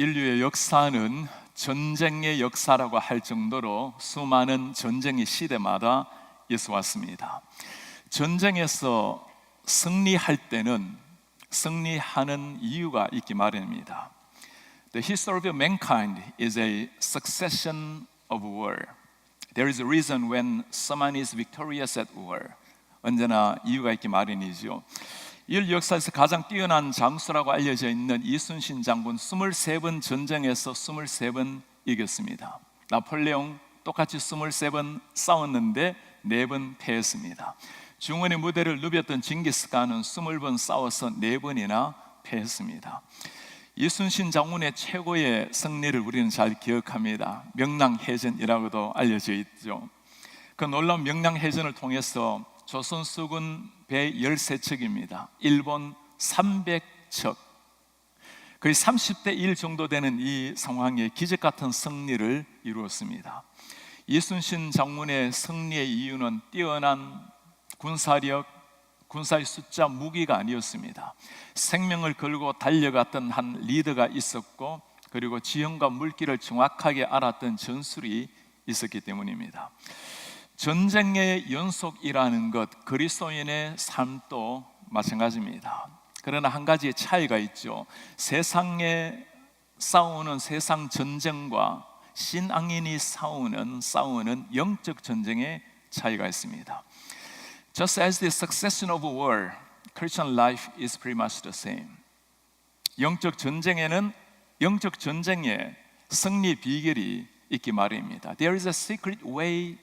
인류의 역사는 전쟁의 역사라고 할 정도로 수많은 전쟁의 시대마다 있어 왔습니다. 전쟁에서 승리할 때는 승리하는 이유가 있기 마련입니다. The history of mankind is a succession of war. There is a reason when someone is victorious at war. 언제나 이유가 있기 마련이죠. 인류 역사에서 가장 뛰어난 장수라고 알려져 있는 이순신 장군 23번 전쟁에서 23번 이겼습니다. 나폴레옹 똑같이 23번 싸웠는데 4번 패했습니다. 중원의 무대를 누볐던 징기스칸은 20번 싸워서 4번이나 패했습니다. 이순신 장군의 최고의 승리를 우리는 잘 기억합니다. 명랑해전이라고도 알려져 있죠. 그 놀라운 명랑해전을 통해서 조선 수군 배 13척입니다. 일본 300척, 거의 30대 1 정도 되는 이 상황에 기적같은 승리를 이루었습니다. 이순신 장군의 승리의 이유는 뛰어난 군사력, 군사의 숫자, 무기가 아니었습니다. 생명을 걸고 달려갔던 한 리더가 있었고, 그리고 지형과 물길을 정확하게 알았던 전술이 있었기 때문입니다. 전쟁의 연속이라는 것, 그리스도인의 삶도 마찬가지입니다. 그러나 한 가지의 차이가 있죠. 세상에 싸우는 세상 전쟁과 신앙인이 싸우는 영적 전쟁의 차이가 있습니다. Just as the succession of war, Christian life is pretty much the same. 영적 전쟁에는 영적 전쟁의 승리 비결이 있기 마련입니다. There is a secret way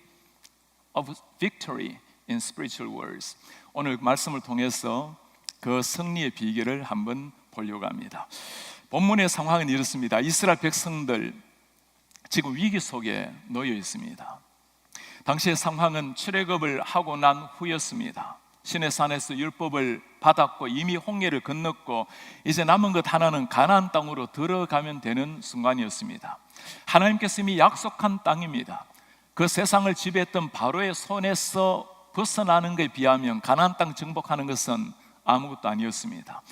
of victory in spiritual wars. 오늘 말씀을 통해서 그 승리의 비결을 한번 보려고 합니다. 본문의 상황은 이렇습니다. 이스라엘 백성들 지금 위기 속에 놓여 있습니다. 당시의 상황은 출애굽을 하고 난 후였습니다. 시내산에서 율법을 받았고 이미 홍해를 건넜고 이제 남은 것 하나는 가나안 땅으로 들어가면 되는 순간이었습니다. 하나님께서 이미 약속한 땅입니다. 그 세상을 지배했던 바로의 손에서 벗어나는 것에 비하면 가나안 땅 정복하는 것은 아무것도 아니었습니다.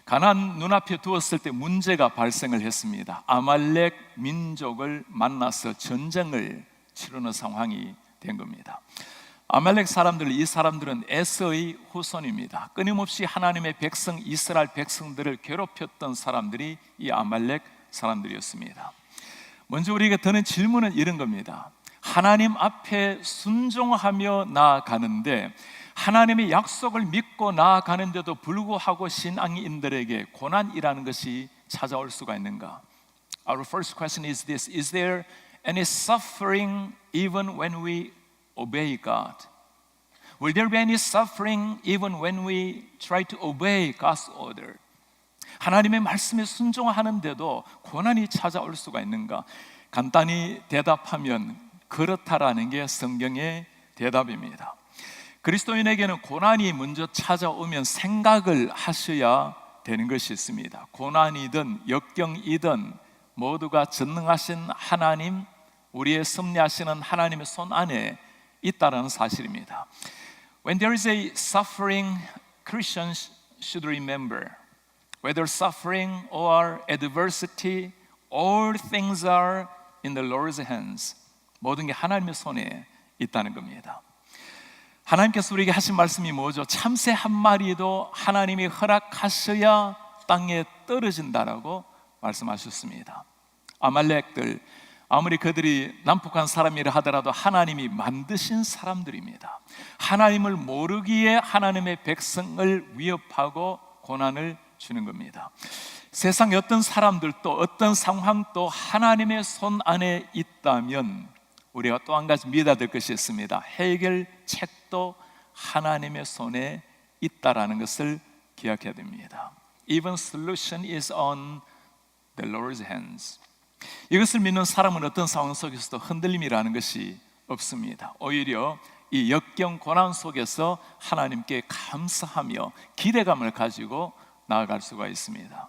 가나안 눈앞에 두었을 때 문제가 발생을 했습니다. 아말렉 민족을 만나서 전쟁을 치르는 상황이 된 겁니다. 아말렉 사람들, 이 사람들은 에서의 후손입니다. 끊임없이 하나님의 백성 이스라엘 백성들을 괴롭혔던 사람들이 이 아말렉 사람들이었습니다. 먼저 우리에게 드는 질문은 이런 겁니다. 하나님 앞에 순종하며 나아가는데 하나님의 약속을 믿고 나아가는데도 불구하고 신앙인들에게 고난이라는 것이 찾아올 수가 있는가? Our first question is this: Is there any suffering even when we obey God? Will there be any suffering even when we try to obey God's order? 하나님의 말씀에 순종하는데도 고난이 찾아올 수가 있는가? 간단히 대답하면 그렇다라는 게 성경의 대답입니다. 그리스도인에게는 고난이 먼저 찾아오면 생각을 하셔야 되는 것이 있습니다. 고난이든 역경이든 모두가 전능하신 하나님, 우리의 섭리하시는 하나님의 손 안에 있다라는 사실입니다. When there is a suffering, Christians should remember, whether suffering or adversity, all things are in the Lord's hands. 모든 게 하나님의 손에 있다는 겁니다. 하나님께서 우리에게 하신 말씀이 뭐죠? 참새 한 마리도 하나님이 허락하셔야 땅에 떨어진다라고 말씀하셨습니다. 아말렉들, 아무리 그들이 남북한 사람이라 하더라도 하나님이 만드신 사람들입니다. 하나님을 모르기에 하나님의 백성을 위협하고 고난을 주는 겁니다. 세상의 어떤 사람들도 어떤 상황도 하나님의 손 안에 있다면 우리가 또 한 가지 믿어야 될 것이 있습니다. 해결책도 하나님의 손에 있다라는 것을 기억해야 됩니다. Even solution is on the Lord's hands. 이것을 믿는 사람은 어떤 상황 속에서도 흔들림이라는 것이 없습니다. 오히려 이 역경 고난 속에서 하나님께 감사하며 기대감을 가지고 나아갈 수가 있습니다.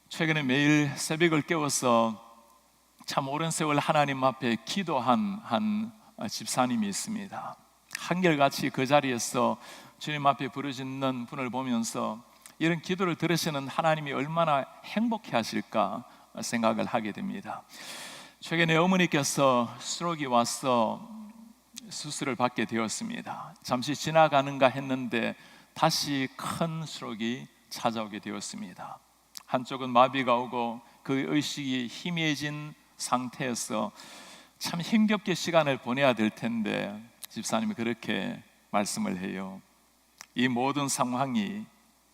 최근에 매일 새벽을 깨워서 참 오랜 세월 하나님 앞에 기도한 한 집사님이 있습니다. 한결같이 그 자리에서 주님 앞에 부르짖는 분을 보면서 이런 기도를 들으시는 하나님이 얼마나 행복해 하실까 생각을 하게 됩니다. 최근에 어머니께서 스트로크가 와서 수술을 받게 되었습니다. 잠시 지나가는가 했는데 다시 큰 스트로크가 찾아오게 되었습니다. 한쪽은 마비가 오고 그 의식이 희미해진 상태에서 참 힘겹게 시간을 보내야 될 텐데 집사님이 그렇게 말씀을 해요. 이 모든 상황이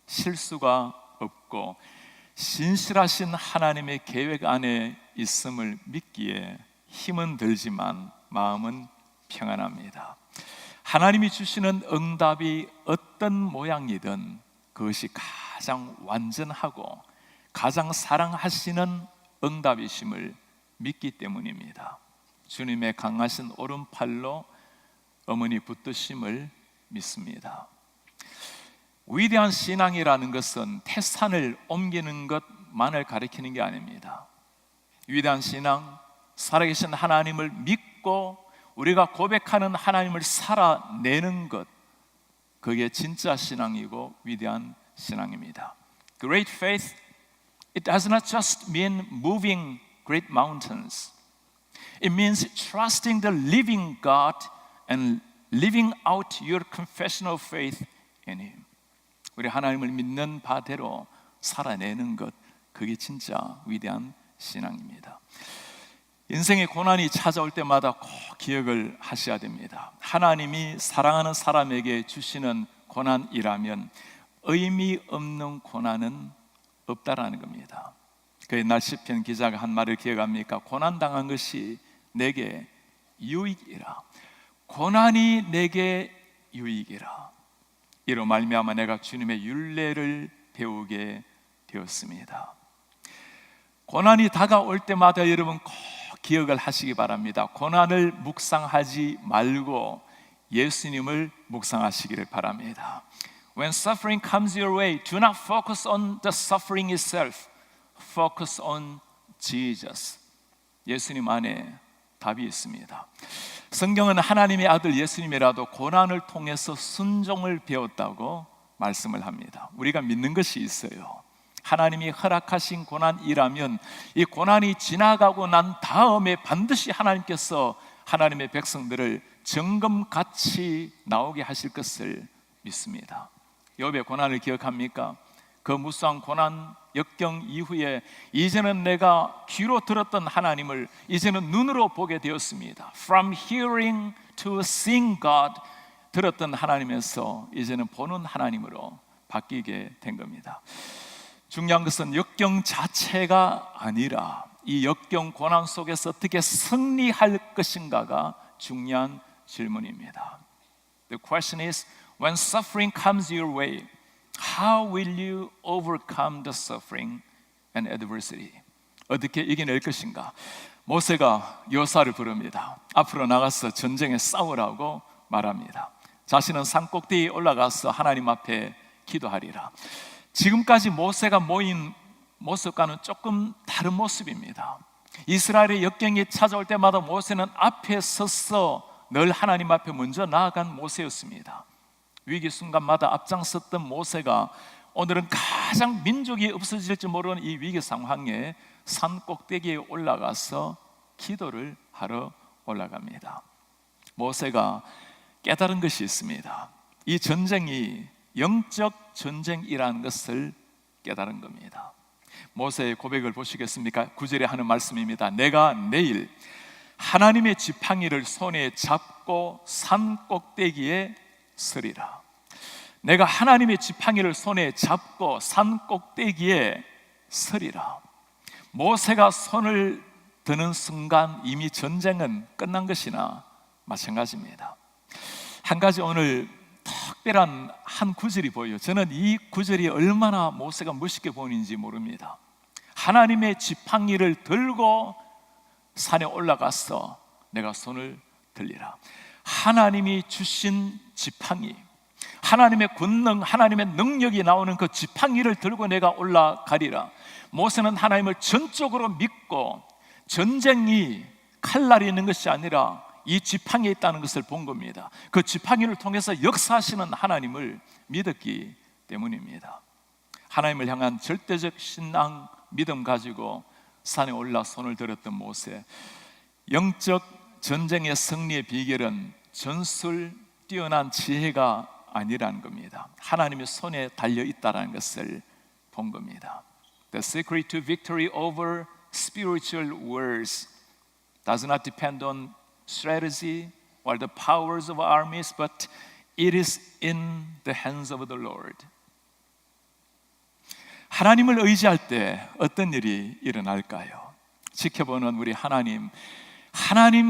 실수가 없고 신실하신 하나님의 계획 안에 있음을 믿기에 힘은 들지만 마음은 평안합니다. 하나님이 주시는 응답이 어떤 모양이든 그것이 가장 완전하고 가장 사랑하시는 응답이심을 믿기 때문입니다. 주님의 강하신 오른팔로 어머니 붙드심을 믿습니다. 위대한 신앙이라는 것은 태산을 옮기는 것만을 가리키는 게 아닙니다. 위대한 신앙, 살아계신 하나님을 믿고 우리가 고백하는 하나님을 살아내는 것, 그게 진짜 신앙이고 위대한 신앙입니다. Great faith, it does not just mean moving great mountains. It means trusting the living God and living out your confessional faith in Him. 우리 하나님을 믿는 바대로 살아내는 것, 그게 진짜 위대한 신앙입니다. 인생의 고난이 찾아올 때마다 꼭 기억을 하셔야 됩니다. 하나님이 사랑하는 사람에게 주시는 고난이라면 의미 없는 고난은 없다라는 겁니다. 그 옛날 시편 기자가 한 말을 기억합니까? 고난당한 것이 내게 유익이라. 고난이 내게 유익이라. 이로 말미암아 내가 주님의 율례를 배우게 되었습니다. 고난이 다가올 때마다 여러분 꼭 기억을 하시기 바랍니다. 고난을 묵상하지 말고 예수님을 묵상하시기를 바랍니다. When suffering comes your way, do not focus on the suffering itself. Focus on Jesus. 예수님 안에 답이 있습니다. 성경은 하나님의 아들 예수님이라도 고난을 통해서 순종을 배웠다고 말씀을 합니다. 우리가 믿는 것이 있어요. 하나님이 허락하신 고난이라면 이 고난이 지나가고 난 다음에 반드시 하나님께서 하나님의 백성들을 정금같이 나오게 하실 것을 믿습니다. 욥의 고난을 기억합니까? 그 무수한 고난 역경 이후에 이제는 내가 귀로 들었던 하나님을 이제는 눈으로 보게 되었습니다. From hearing to seeing God, 들었던 하나님에서 이제는 보는 하나님으로 바뀌게 된 겁니다. 중요한 것은 역경 자체가 아니라 이 역경 고난 속에서 어떻게 승리할 것인가가 중요한 질문입니다. The question is, when suffering comes your way, how will you overcome the suffering and adversity? 어떻게 이겨낼 것인가? 모세가 여호수아를 부릅니다. 앞으로 나가서 전쟁에 싸우라고 말합니다. 자신은 산 꼭대기에 올라가서 하나님 앞에 기도하리라. 지금까지 모세가 모인 모습과는 조금 다른 모습입니다. 이스라엘의 역경이 찾아올 때마다 모세는 앞에 서서 늘 하나님 앞에 먼저 나아간 모세였습니다. 위기 순간마다 앞장섰던 모세가 오늘은 가장 민족이 없어질지 모르는 이 위기 상황에 산 꼭대기에 올라가서 기도를 하러 올라갑니다. 모세가 깨달은 것이 있습니다. 이 전쟁이 영적 전쟁이라는 것을 깨달은 겁니다. 모세의 고백을 보시겠습니까? 9절에 하는 말씀입니다. 내가 내일 하나님의 지팡이를 손에 잡고 산 꼭대기에 서리라. 내가 하나님의 지팡이를 손에 잡고 산 꼭대기에 서리라. 모세가 손을 드는 순간 이미 전쟁은 끝난 것이나 마찬가지입니다. 한 가지 오늘 특별한 한 구절이 보여요. 저는 이 구절이 얼마나 모세가 멋있게 보이는지 모릅니다. 하나님의 지팡이를 들고 산에 올라가서 내가 손을 들리라. 하나님이 주신 지팡이, 하나님의 권능, 하나님의 능력이 나오는 그 지팡이를 들고 내가 올라가리라. 모세는 하나님을 전적으로 믿고 전쟁이 칼날이 있는 것이 아니라 이 지팡이에 있다는 것을 본 겁니다. 그 지팡이를 통해서 역사하시는 하나님을 믿었기 때문입니다. 하나님을 향한 절대적 신앙, 믿음 가지고 산에 올라 손을 들었던 모세. 영적 전쟁의 승리의 비결은 전술 뛰어난 지혜가 아니라는 겁니다. 하나님의 손에 달려 있다는 것을 본 겁니다. The secret to victory over spiritual wars does not depend on strategy or the powers of armies, but it is in the hands of the Lord. 하나님을 의지할 때 어떤 일이 일어날까요? 지켜보는 우리 하나님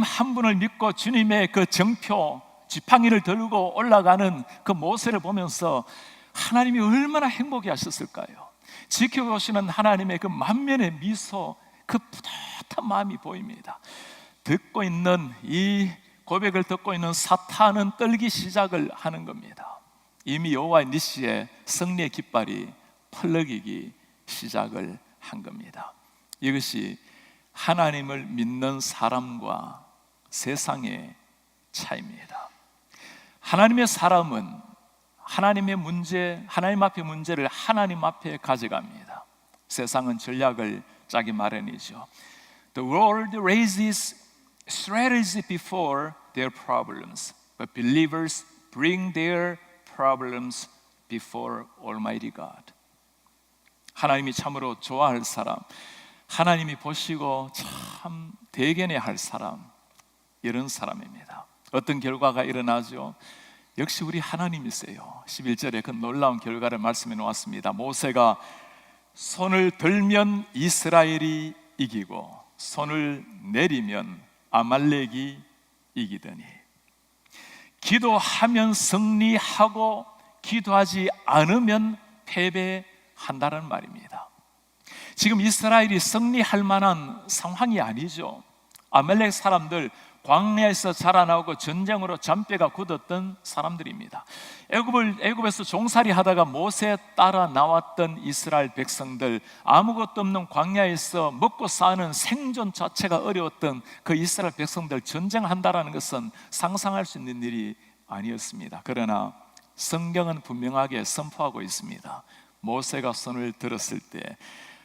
한 분을 믿고 주님의 그 정표 지팡이를 들고 올라가는 그 모세를 보면서 하나님이 얼마나 행복해 하셨을까요? 지켜보시는 하나님의 그 만면의 미소, 그 뿌듯한 마음이 보입니다. 듣고 있는 이 고백을 듣고 있는 사탄은 떨기 시작을 하는 겁니다. 이미 여호와의 니시의 승리의 깃발이 펄럭이기 시작을 한 겁니다. 이것이 하나님을 믿는 사람과 세상의 차이입니다. 하나님의 사람은 하나님의 문제, 하나님 앞의 문제를 하나님 앞에 가져갑니다. 세상은 전략을 짜기 마련이죠. The world raises strategy before their problems, but believers bring their problems before Almighty God. 하나님이 참으로 좋아할 사람, 하나님이 보시고 참 대견해할 사람, 이런 사람입니다. 어떤 결과가 일어나죠? 역시 우리 하나님이세요. 11절에 그 놀라운 결과를 말씀해 놓았습니다. 모세가 손을 들면 이스라엘이 이기고 손을 내리면 아말렉이 이기더니, 기도하면 승리하고 기도하지 않으면 패배한다는 말입니다. 지금 이스라엘이 승리할 만한 상황이 아니죠. 아말렉 사람들 광야에서 자라나오고 전쟁으로 잔뼈가 굳었던 사람들입니다. 애굽에서 종살이 하다가 모세 따라 나왔던 이스라엘 백성들, 아무것도 없는 광야에서 먹고 사는 생존 자체가 어려웠던 그 이스라엘 백성들, 전쟁한다라는 것은 상상할 수 있는 일이 아니었습니다. 그러나 성경은 분명하게 선포하고 있습니다. 모세가 손을 들었을 때,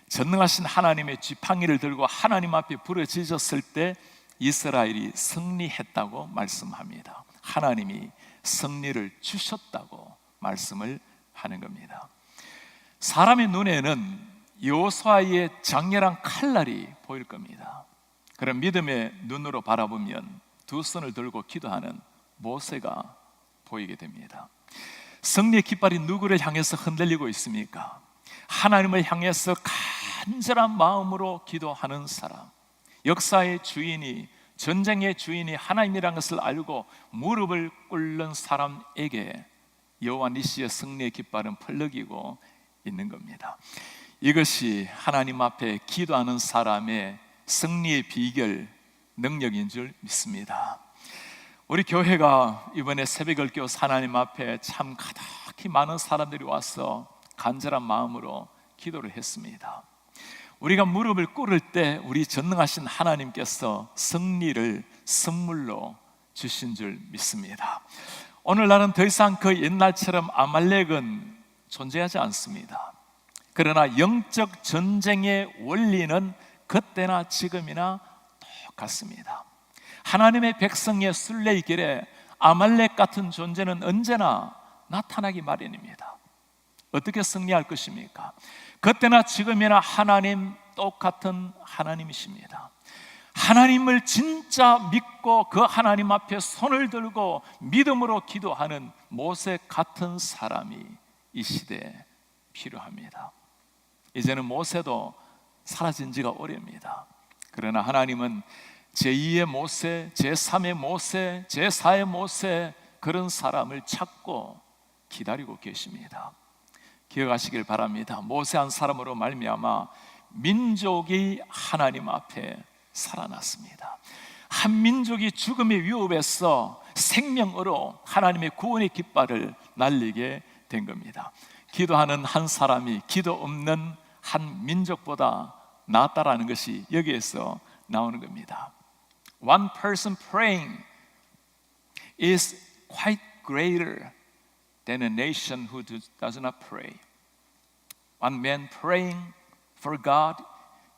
전능하신 하나님의 지팡이를 들고 하나님 앞에 부르짖었을 때 이스라엘이 승리했다고 말씀합니다. 하나님이 승리를 주셨다고 말씀을 하는 겁니다. 사람의 눈에는 여호수아의 장렬한 칼날이 보일 겁니다. 그런 믿음의 눈으로 바라보면 두 손을 들고 기도하는 모세가 보이게 됩니다. 승리의 깃발이 누구를 향해서 흔들리고 있습니까? 하나님을 향해서 간절한 마음으로 기도하는 사람, 역사의 주인이, 전쟁의 주인이 하나님이라는 것을 알고 무릎을 꿇는 사람에게 여호와 니시의 승리의 깃발은 펄럭이고 있는 겁니다. 이것이 하나님 앞에 기도하는 사람의 승리의 비결, 능력인 줄 믿습니다. 우리 교회가 이번에 새벽을교 하나님 앞에 참 가득히 많은 사람들이 와서 간절한 마음으로 기도를 했습니다. 우리가 무릎을 꿇을 때 우리 전능하신 하나님께서 승리를 선물로 주신 줄 믿습니다. 오늘날은 더 이상 그 옛날처럼 아말렉은 존재하지 않습니다. 그러나 영적 전쟁의 원리는 그때나 지금이나 똑같습니다. 하나님의 백성의 순례의 길에 아말렉 같은 존재는 언제나 나타나기 마련입니다. 어떻게 승리할 것입니까? 그때나 지금이나 하나님 똑같은 하나님이십니다. 하나님을 진짜 믿고 그 하나님 앞에 손을 들고 믿음으로 기도하는 모세 같은 사람이 이 시대에 필요합니다. 이제는 모세도 사라진 지가 오래입니다. 그러나 하나님은 제2의 모세, 제3의 모세, 제4의 모세, 그런 사람을 찾고 기다리고 계십니다. 기억하시길 바랍니다. 모세 한 사람으로 말미암아 민족이 하나님 앞에 살아났습니다. 한 민족이 죽음의 위협에서 생명으로 하나님의 구원의 깃발을 날리게 된 겁니다. 기도하는 한 사람이 기도 없는 한 민족보다 낫다라는 것이 여기에서 나오는 겁니다. One person praying is quite greater than a nation who does not pray. One man praying for God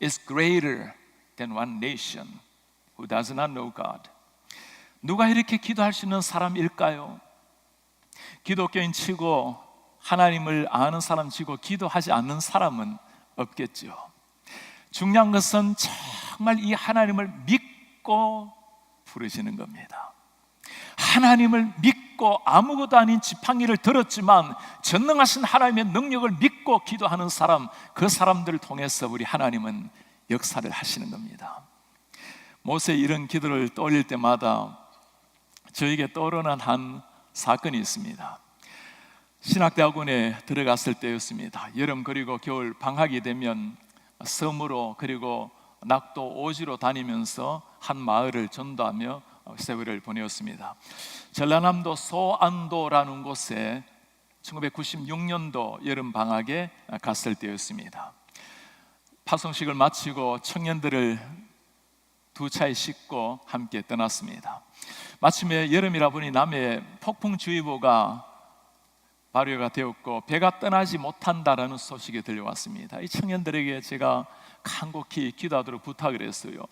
is greater than one nation who does not know God. 누가 이렇게 기도할 수 있는 사람일까요? 기독교인 치고 하나님을 아는 사람 치고 기도하지 않는 사람은 없겠죠. 중요한 것은 정말 이 하나님을 믿고 부르시는 겁니다. 하나님을 믿고 아무것도 아닌 지팡이를 들었지만 전능하신 하나님의 능력을 믿고 기도하는 사람, 그 사람들을 통해서 우리 하나님은 역사를 하시는 겁니다. 모세의 이런 기도를 떠올릴 때마다 저에게 떠오르는 한 사건이 있습니다. 신학대학원에 들어갔을 때였습니다. 여름 그리고 겨울 방학이 되면 섬으로 그리고 낙도 오지로 다니면서 한 마을을 전도하며 세월을 보내었습니다. 전라남도 소안도라는 곳에 1996년도 여름 방학에 갔을 때였습니다. 파송식을 마치고 청년들을 두 차에 싣고 함께 떠났습니다. 마침에 여름이라 보니 남해에 폭풍주의보가 발효가 되었고 배가 떠나지 못한다라는 소식이 들려왔습니다. 이 청년들에게 제가 간곡히 기도하도록 부탁을 했어요.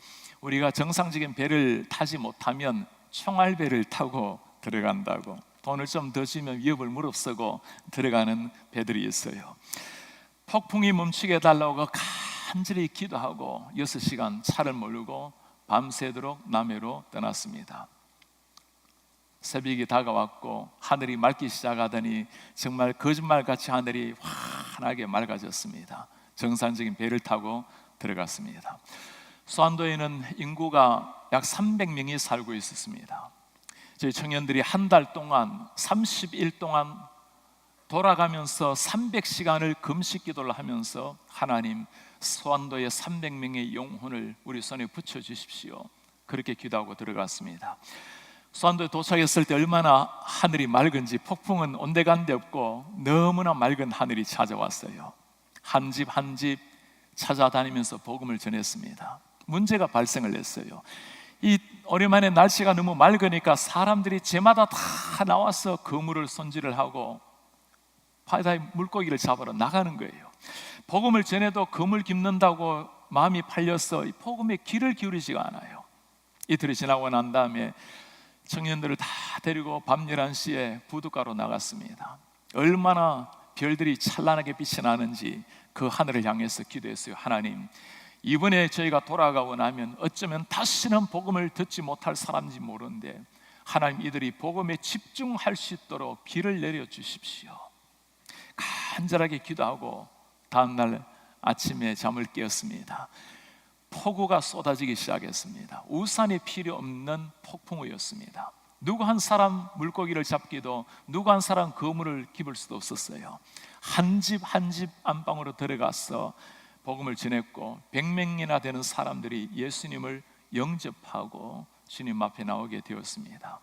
우리가 정상적인 배를 타지 못하면 총알배를 타고 들어간다고, 돈을 좀 더 주면 위협을 무릅쓰고 들어가는 배들이 있어요. 폭풍이 멈추게 해달라고 간절히 기도하고 6시간 차를 몰고 밤새도록 남해로 떠났습니다. 새벽이 다가왔고 하늘이 맑기 시작하더니 정말 거짓말같이 하늘이 환하게 맑아졌습니다. 정상적인 배를 타고 들어갔습니다. 소안도에는 인구가 약 300명이 살고 있었습니다. 저희 청년들이 한 달 동안 30일 동안 돌아가면서 300시간을 금식 기도를 하면서 하나님, 소안도의 300명의 영혼을 우리 손에 붙여주십시오, 그렇게 기도하고 들어갔습니다. 소안도에 도착했을 때 얼마나 하늘이 맑은지, 폭풍은 온데간데 없고 너무나 맑은 하늘이 찾아왔어요. 한 집 한 집 찾아다니면서 복음을 전했습니다. 문제가 발생을 했어요. 이 오랜만에 날씨가 너무 맑으니까 사람들이 제마다 다 나와서 그물을 손질을 하고 바다에 물고기를 잡으러 나가는 거예요. 복음을 전해도 그물 깁는다고 마음이 팔려서 이 복음에 귀를 기울이지가 않아요. 이틀이 지나고 난 다음에 청년들을 다 데리고 밤 11시에 부둣가로 나갔습니다. 얼마나 별들이 찬란하게 빛이 나는지 그 하늘을 향해서 기도했어요. 하나님, 이번에 저희가 돌아가고 나면 어쩌면 다시는 복음을 듣지 못할 사람인지 모르는데 하나님, 이들이 복음에 집중할 수 있도록 비를 내려주십시오. 간절하게 기도하고 다음날 아침에 잠을 깨었습니다. 폭우가 쏟아지기 시작했습니다. 우산이 필요 없는 폭풍우였습니다. 누구 한 사람 물고기를 잡기도, 누구 한 사람 그물을 깁을 수도 없었어요. 한 집 한 집 안방으로 들어가서 복음을 전했고 100명이나 되는 사람들이 예수님을 영접하고 주님 앞에 나오게 되었습니다.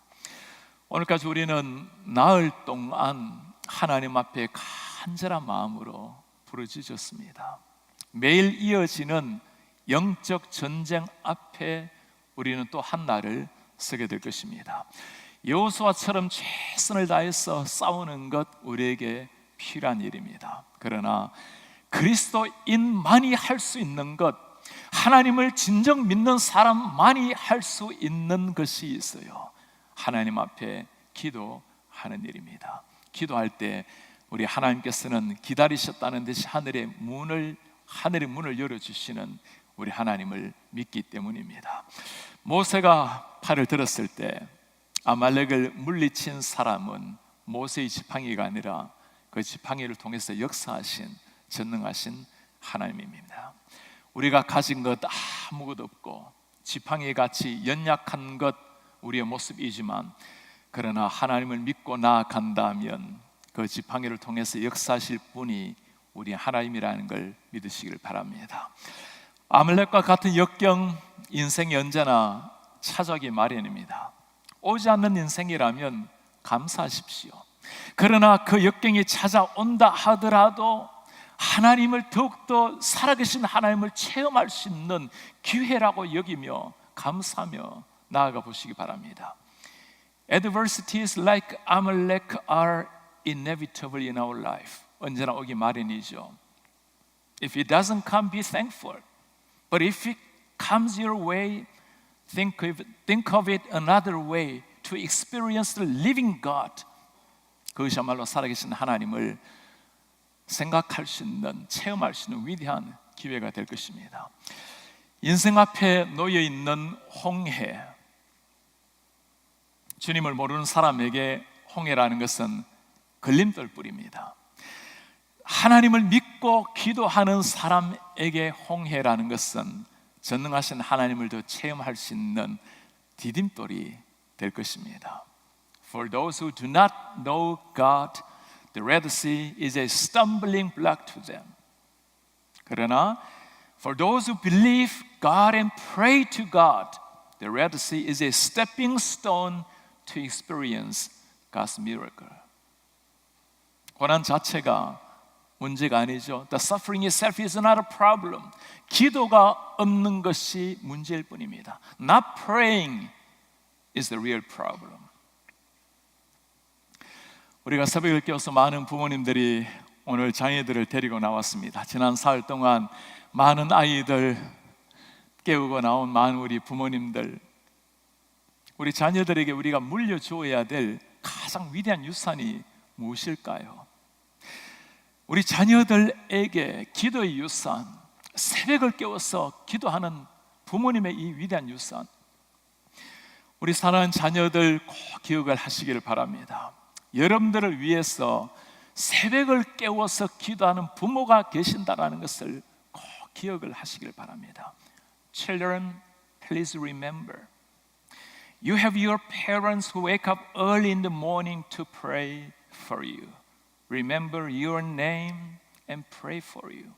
오늘까지 우리는 나흘 동안 하나님 앞에 간절한 마음으로 부르짖었습니다. 매일 이어지는 영적 전쟁 앞에 우리는 또 한 날을 서게 될 것입니다. 여호수아처럼 최선을 다해서 싸우는 것 우리에게 필요한 일입니다. 그러나 그리스도인만이 할 수 있는 것, 하나님을 진정 믿는 사람만이 할 수 있는 것이 있어요. 하나님 앞에 기도하는 일입니다. 기도할 때 우리 하나님께서는 기다리셨다는 듯이 하늘의 문을 열어주시는 우리 하나님을 믿기 때문입니다. 모세가 팔을 들었을 때 아말렉을 물리친 사람은 모세의 지팡이가 아니라 그 지팡이를 통해서 역사하신 전능하신 하나님입니다. 우리가 가진 것 아무것도 없고 지팡이같이 연약한 것 우리의 모습이지만, 그러나 하나님을 믿고 나아간다면 그 지팡이를 통해서 역사하실 분이 우리 하나님이라는 걸 믿으시길 바랍니다. 아말렉과 같은 역경 인생이 언제나 찾아오기 마련입니다. 오지 않는 인생이라면 감사하십시오. 그러나 그 역경이 찾아온다 하더라도 하나님을 더욱더 살아계신 하나님을 체험할 수 있는 기회라고 여기며 감사하며 나아가 보시기 바랍니다. Adversities like Amalek are inevitable in our life. 언제나 오기 마련이죠. If it doesn't come, be thankful. But if it comes your way, think of it another way to experience the living God. 그것이야말로 살아계신 하나님을 생각할 수 있는, 체험할 수 있는 위대한 기회가 될 것입니다. 인생 앞에 놓여 있는 홍해, 주님을 모르는 사람에게 홍해라는 것은 걸림돌뿐입니다. 하나님을 믿고 기도하는 사람에게 홍해라는 것은 전능하신 하나님을 더 체험할 수 있는 디딤돌이 될 것입니다. For those who do not know God, the Red Sea is a stumbling block to them. 그러나 for those who believe God and pray to God, the Red Sea is a stepping stone to experience God's miracle. 고난 자체가 문제가 아니죠. The suffering itself is not a problem. 기도가 없는 것이 문제일 뿐입니다. Not praying is the real problem. 우리가 새벽을 깨워서 많은 부모님들이 오늘 자녀들을 데리고 나왔습니다. 지난 사흘 동안 많은 아이들 깨우고 나온 많은 우리 부모님들, 우리 자녀들에게 우리가 물려주어야 될 가장 위대한 유산이 무엇일까요? 우리 자녀들에게 기도의 유산, 새벽을 깨워서 기도하는 부모님의 이 위대한 유산, 우리 사랑하는 자녀들 꼭 기억을 하시기를 바랍니다. 여러분들을 위해서 새벽을 깨워서 기도하는 부모가 계신다는 것을 꼭 기억을 하시길 바랍니다. Children, please remember, you have your parents who wake up early in the morning to pray for you. Remember your name and pray for you.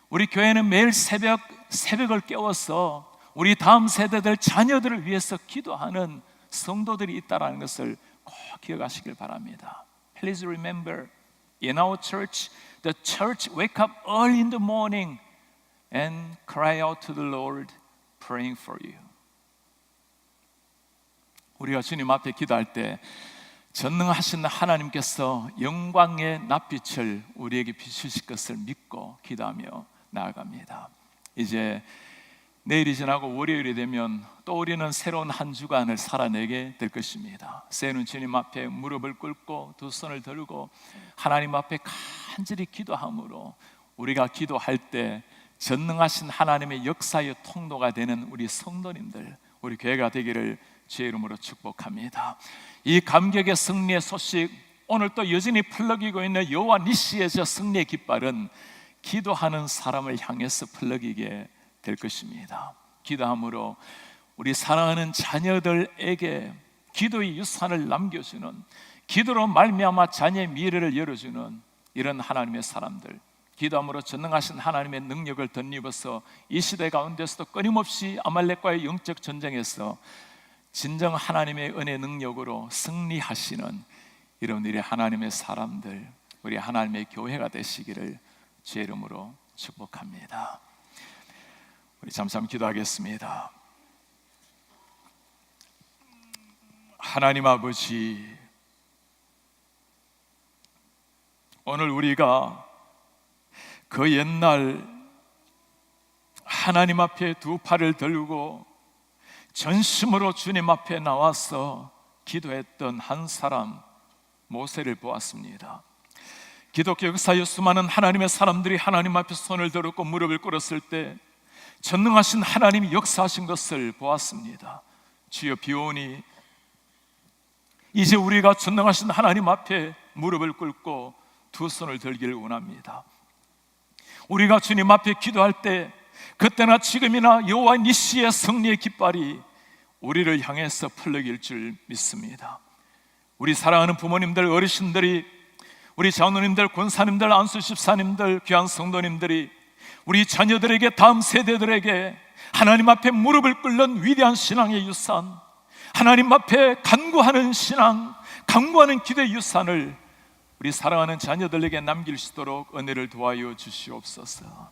우리 교회는 매일 새벽을 깨워서 우리 다음 세대들 자녀들을 위해서 기도하는 성도들이 있다는 것을 꼭 기억하시길 바랍니다. Please remember, in our church, the church wake up early in the morning and cry out to the Lord, praying for you. 우리가 주님 앞에 기도할 때 전능하신 하나님께서 영광의 낯빛을 우리에게 비추실 것을 믿고 기도하며 나아갑니다. 이제 내일이 지나고 월요일이 되면 또 우리는 새로운 한 주간을 살아내게 될 것입니다. 새해는 주님 앞에 무릎을 꿇고 두 손을 들고 하나님 앞에 간절히 기도함으로 우리가 기도할 때 전능하신 하나님의 역사의 통로가 되는 우리 성도님들, 우리 교회가 되기를 주의 이름으로 축복합니다. 이 감격의 승리의 소식, 오늘 또 여전히 풀럭이고 있는 여호와 니시의 저 승리의 깃발은 기도하는 사람을 향해서 풀럭이게 될 것입니다. 기도함으로 우리 사랑하는 자녀들에게 기도의 유산을 남겨주는, 기도로 말미암아 자녀의 미래를 열어주는 이런 하나님의 사람들, 기도함으로 전능하신 하나님의 능력을 덧입어서 이 시대 가운데서도 끊임없이 아말렉과의 영적 전쟁에서 진정 하나님의 은혜 능력으로 승리하시는 이런 우리 하나님의 사람들, 우리 하나님의 교회가 되시기를 주의 이름으로 축복합니다. 우리 잠시 기도하겠습니다. 하나님 아버지, 오늘 우리가 그 옛날 하나님 앞에 두 팔을 들고 전심으로 주님 앞에 나와서 기도했던 한 사람 모세를 보았습니다. 기독교 역사의 수많은 하나님의 사람들이 하나님 앞에 손을 들었고 무릎을 꿇었을 때 전능하신 하나님이 역사하신 것을 보았습니다. 주여 비오니 이제 우리가 전능하신 하나님 앞에 무릎을 꿇고 두 손을 들기를 원합니다. 우리가 주님 앞에 기도할 때 그때나 지금이나 여호와 니시의 승리의 깃발이 우리를 향해서 풀려길 줄 믿습니다. 우리 사랑하는 부모님들, 어르신들이, 우리 장로님들, 권사님들, 안수 집사님들, 귀한 성도님들이 우리 자녀들에게, 다음 세대들에게 하나님 앞에 무릎을 꿇는 위대한 신앙의 유산, 하나님 앞에 간구하는 신앙, 간구하는 기도의 유산을 우리 사랑하는 자녀들에게 남길 수 있도록 은혜를 도와여 주시옵소서.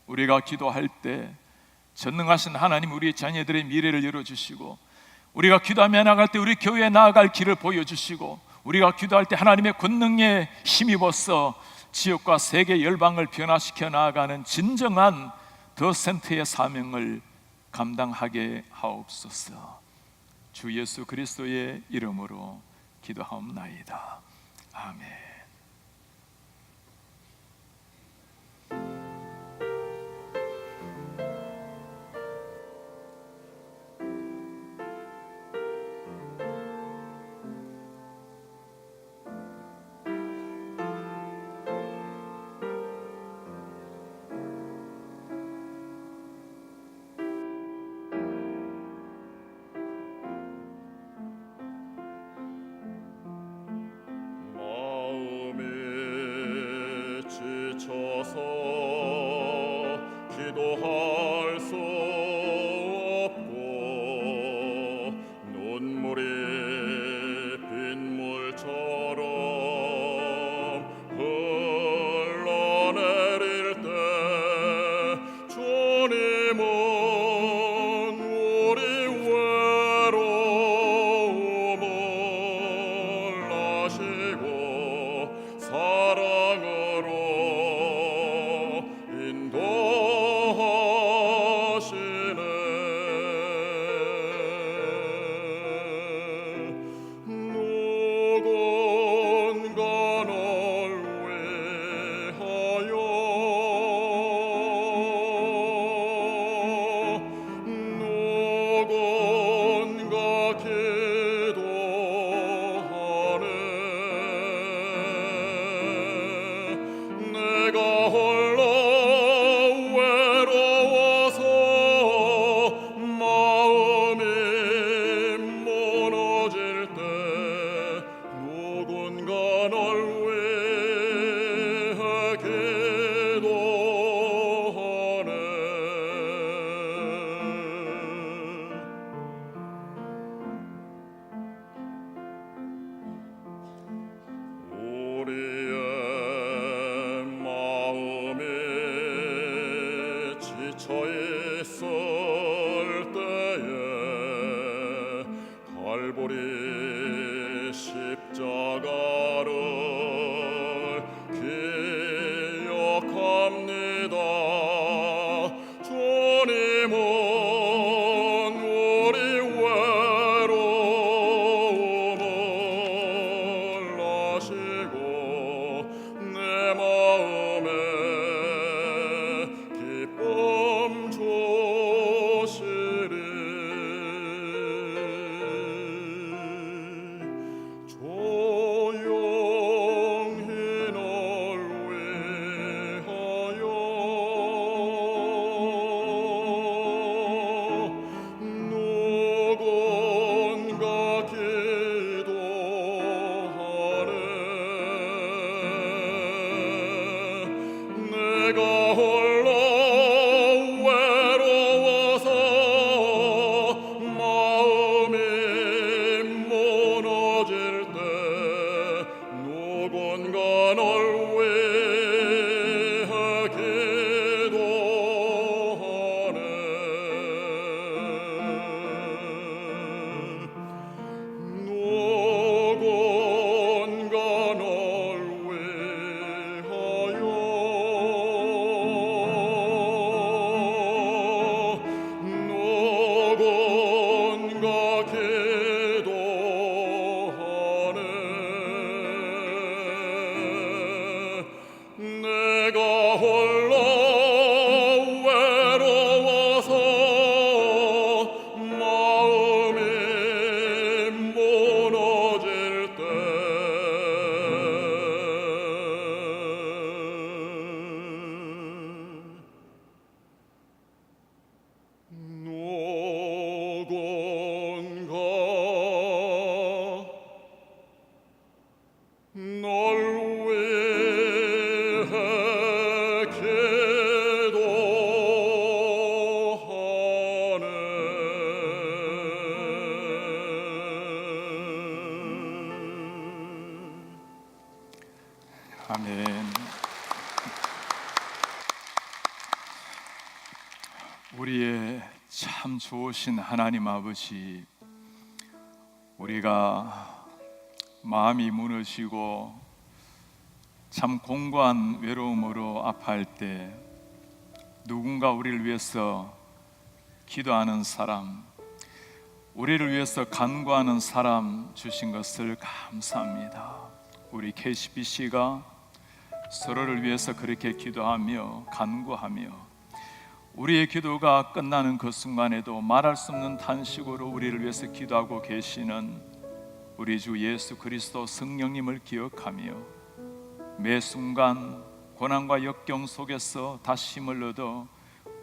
우리가 기도할 때 전능하신 하나님 우리 자녀들의 미래를 열어주시고, 우리가 기도하며 나아갈 때 우리 교회에 나아갈 길을 보여주시고, 우리가 기도할 때 하나님의 권능에 힘입어서 지역과 세계 열방을 변화시켜 나아가는 진정한 더 센터의 사명을 감당하게 하옵소서. 주 예수 그리스도의 이름으로 기도하옵나이다. 아멘. 기도할 수 없고 눈물이 빗물처럼 흘러내릴 때 주님은 우리 외로움을 아시고 사랑으로 인도하시네. 누군가 널 위하여 누군가 기도하네. 내가 홀로 외로워서 마음이 무너질 때 누군가 널 위해 기도하네. 우리의 마음이 지쳐 있을 때에 갈보리 십자가를 기억합니다. 주님은 우리 외로움을 아시고 내 마음에 기쁨 주시리. 조용히 널 위하여 누군가 기도하네. 내가 홀로 외로워서 마음이 무너질 때 누군가 널 위해 기도하네. 누군가 널 위하여 누군가 기도하네. 내가 홀로 외로워서 마음이 무너질 때 누군가 널 위해 기도하네. 아멘. 우리의 참 좋으신 하나님 아버지, 우리가 마음이 무너지고 참 공고한 외로움으로 아파할 때 누군가 우리를 위해서 기도하는 사람, 우리를 위해서 간구하는 사람 주신 것을 감사합니다. 우리 KCBC가 서로를 위해서 그렇게 기도하며 간구하며 우리의 기도가 끝나는 그 순간에도 말할 수 없는 탄식으로 우리를 위해서 기도하고 계시는 우리 주 예수 그리스도 성령님을 기억하며 매 순간 고난과 역경 속에서 다시 힘을 얻어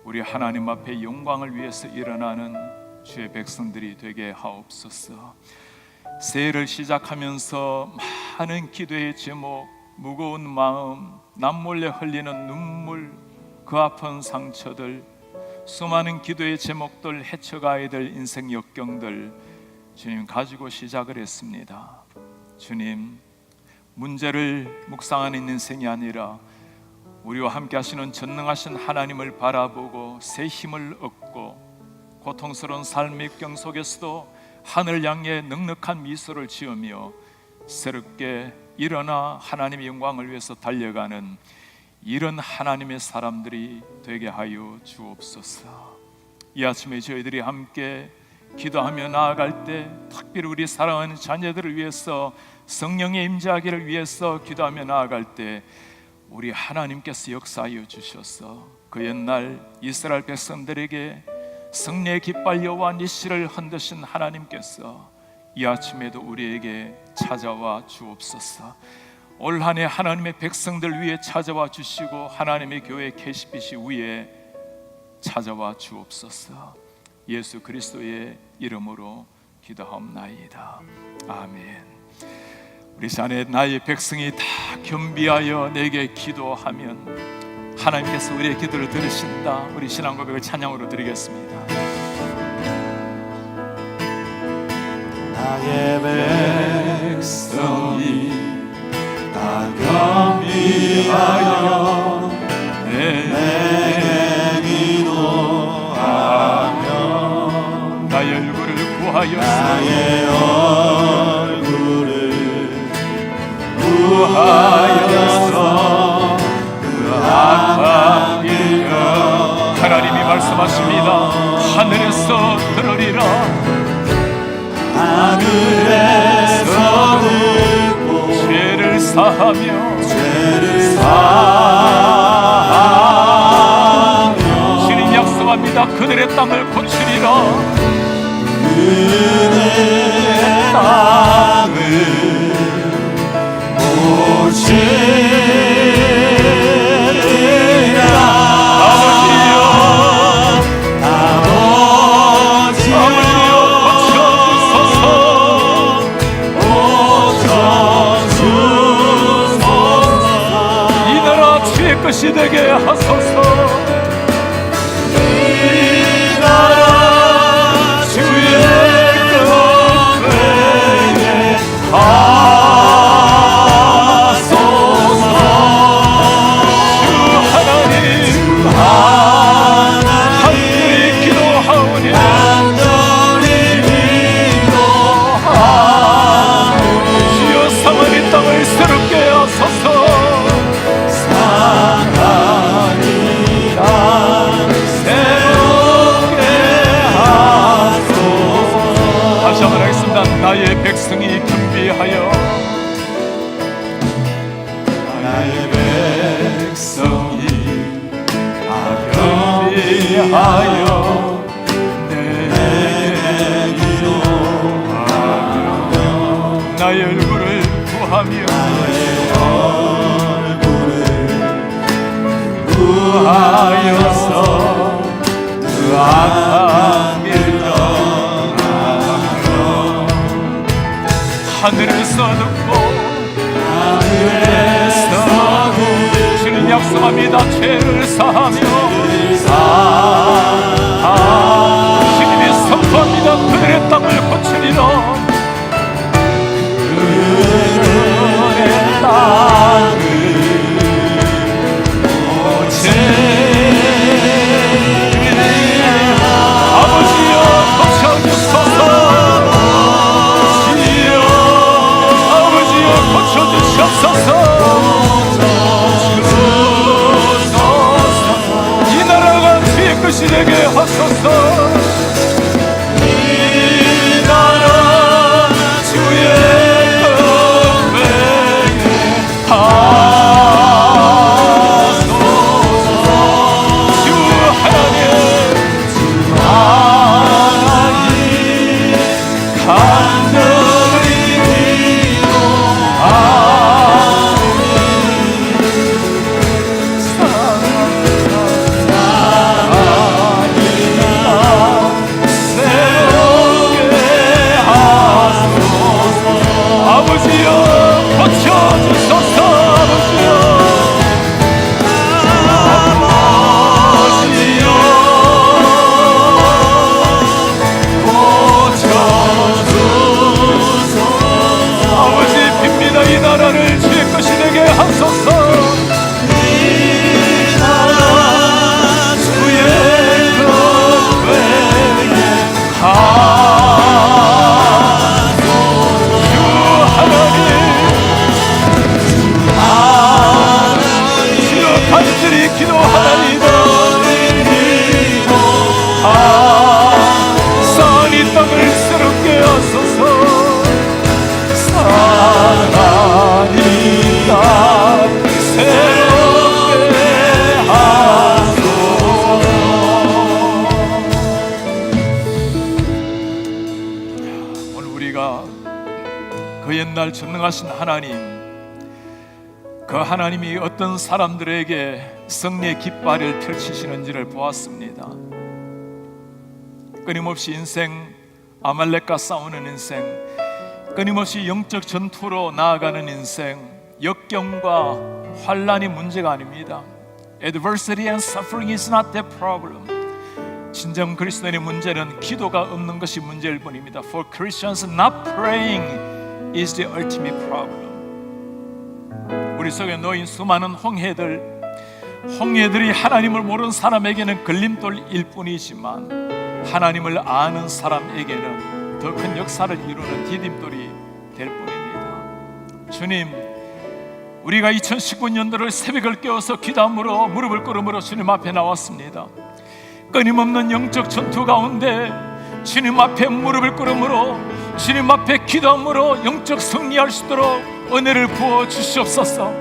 우리 하나님 앞에 영광을 위해서 일어나는 주의 백성들이 되게 하옵소서. 새해를 시작하면서 많은 기도의 제목, 무거운 마음, 남몰래 흘리는 눈물, 그 아픈 상처들, 수많은 기도의 제목들, 헤쳐가야 될 인생 역경들 주님 가지고 시작을 했습니다. 주님, 문제를 묵상하는 인생이 아니라 우리와 함께 하시는 전능하신 하나님을 바라보고 새 힘을 얻고 고통스러운 삶의 역경 속에서도 하늘 향해 넉넉한 미소를 지으며 새롭게 일어나 하나님의 영광을 위해서 달려가는 이런 하나님의 사람들이 되게 하여 주옵소서. 이 아침에 저희들이 함께 기도하며 나아갈 때 특별히 우리 사랑하는 자녀들을 위해서 성령의 임재하기를 위해서 기도하며 나아갈 때 우리 하나님께서 역사하여 주셔서 그 옛날 이스라엘 백성들에게 승리의 깃발 여호와 니시를 흔드신 하나님께서 이 아침에도 우리에게 찾아와 주옵소서. 올 한 해 하나님의 백성들 위해 찾아와 주시고 하나님의 교회 KCBC 위에 찾아와 주옵소서. 예수 그리스도의 이름으로 기도하옵나이다. 아멘. 우리 자네 나의 백성이 다 겸비하여 내게 기도하면 하나님께서 우리의 기도를 들으신다. 우리 신앙 고백을 찬양으로 드리겠습니다. 나의 백성이 다 겸비하여 내게 기도하며 나의 얼굴을 구하여서 나의 얼굴을 구하여서 그 악한 길을 하나님이 말씀하십니다. 하늘에서 들으리라. 하늘에서 듣고 죄를 사하며 주님 약속합니다. 그들의 땅을 고치리라. 그들의 땅을 고치리라. 아버지여 고쳐주소서. 이 나라 주의 것이 되게 하소서. 이 나라 주의 것 되게 하소서. 주 하나님 간절히 기도하오니 주여 사마리 땅을 새롭게 하소서. 다시 한번 하겠습니다. 나의 백성이 겸비하여 나의 백성이 겸비하여 내게 기도하며 나의 얼굴을 구하며 구하여서 그 악한 길 떠나며 하늘에서 듣고 주님 약속합니다. 죄를 사하며 주님이 선포합니다. 그들의 땅을 고치리라. 그들의 땅을 아버지여 고쳐주소서. 아버지여 고쳐주시옵소서. 이 나라를 아버지여 고쳐주소서. 아버지여 아버지 빕니다. 이 나라를 주의 것이 되게 하소서. 이 나라 주의 것 되게 하소서. 주 하나님 주여 간절히 기도하나이다. 이 땅을 새롭게 하소서. 사랑이 땅 새롭게 하소서. 오늘 우리가 그 옛날 전능하신 하나님, 그 하나님이 어떤 사람들에게 승리의 깃발을 펼치시는지를 보았습니다. 끊임없이 인생 아말렉과 싸우는 인생, 끊임없이 영적 전투로 나아가는 인생, 역경과 환란이 문제가 아닙니다. Adversity and suffering is not the problem. 진정 그리스도인의 문제는 기도가 없는 것이 문제일 뿐입니다. For Christians, not praying is the ultimate problem. 우리 속에 놓인 수많은 홍해들이 하나님을 모르는 사람에게는 걸림돌일 뿐이지만 하나님을 아는 사람에게는 더 큰 역사를 이루는 디딤돌이 될 뿐입니다. 주님, 우리가 2019년도를 새벽을 깨워서 기도함으로 무릎을 꿇음으로 주님 앞에 나왔습니다. 끊임없는 영적 전투 가운데 주님 앞에 무릎을 꿇음으로, 주님 앞에 기도함으로 영적 승리할 수 있도록 은혜를 부어 주시옵소서.